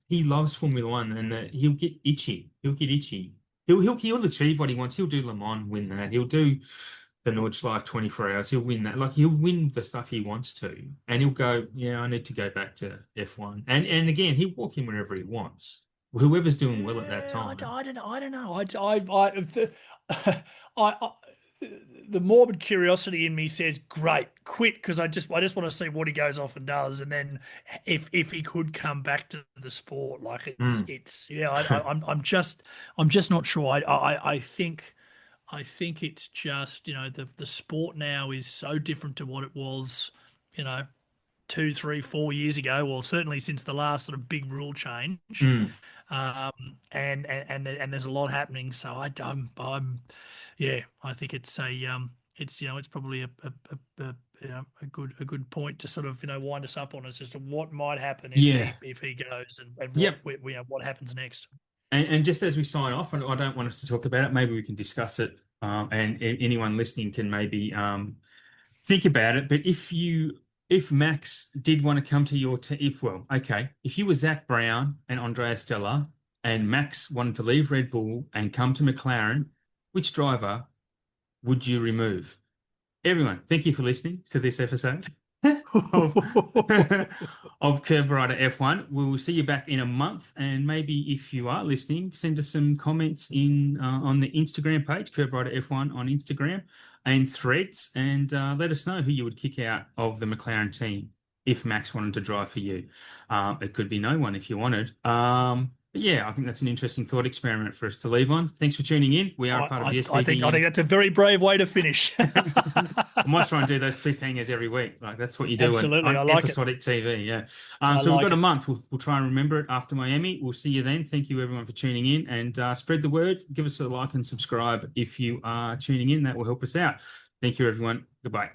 Speaker 1: he loves Formula One, and that he'll get itchy. He'll get itchy. He'll achieve what he wants. He'll do Le Mans, win that. He'll do the Nordschleife 24 hours. He'll win that. Like he'll win the stuff he wants to, and he'll go. Yeah, I need to go back to F1. And again, he'll walk in wherever he wants. Whoever's doing well at that
Speaker 2: Yeah,
Speaker 1: time.
Speaker 2: I don't know. I don't know. I, the morbid curiosity in me says, "Great, quit," because I just want to see what he goes off and does, and then if he could come back to the sport, like
Speaker 1: Mm.
Speaker 2: it's yeah. I'm just not sure. I think it's just the sport now is so different to what it was, you know, 2, 3, 4 years ago, or certainly since the last sort of big rule change.
Speaker 1: Mm.
Speaker 2: And there's a lot happening. So yeah, I think it's it's probably a good point to sort of wind us up on as to what might happen
Speaker 1: Yeah.
Speaker 2: if he goes, and
Speaker 1: Yep.
Speaker 2: what happens next.
Speaker 1: And just as we sign off, and I don't want us to talk about it, maybe we can discuss it, and anyone listening can maybe think about it. But if Max did want to come to your team, if you were Zach Brown and Andrea Stella, and Max wanted to leave Red Bull and come to McLaren, which driver would you remove? Everyone, thank you for listening to this episode of of KerbRider F1. We will see you back in a month, and maybe if you are listening, send us some comments in on the Instagram page, KerbRider F1 on Instagram and Threads, and let us know who you would kick out of the McLaren team if Max wanted to drive for you. It could be no one if you wanted. But yeah, I think that's an interesting thought experiment for us to leave on. Thanks for tuning in. We are a part of the SBD.
Speaker 2: I think that's a very brave way to finish.
Speaker 1: I might try and do those cliffhangers every week. Like that's what you do
Speaker 2: Absolutely, I
Speaker 1: on
Speaker 2: like it.
Speaker 1: episodic TV. Yeah.
Speaker 2: I
Speaker 1: So we've
Speaker 2: like
Speaker 1: got a
Speaker 2: it.
Speaker 1: month. We'll try and remember it after Miami. We'll see you then. Thank you everyone for tuning in, and spread the word. Give us a like and subscribe if you are tuning in. That will help us out. Thank you everyone. Goodbye.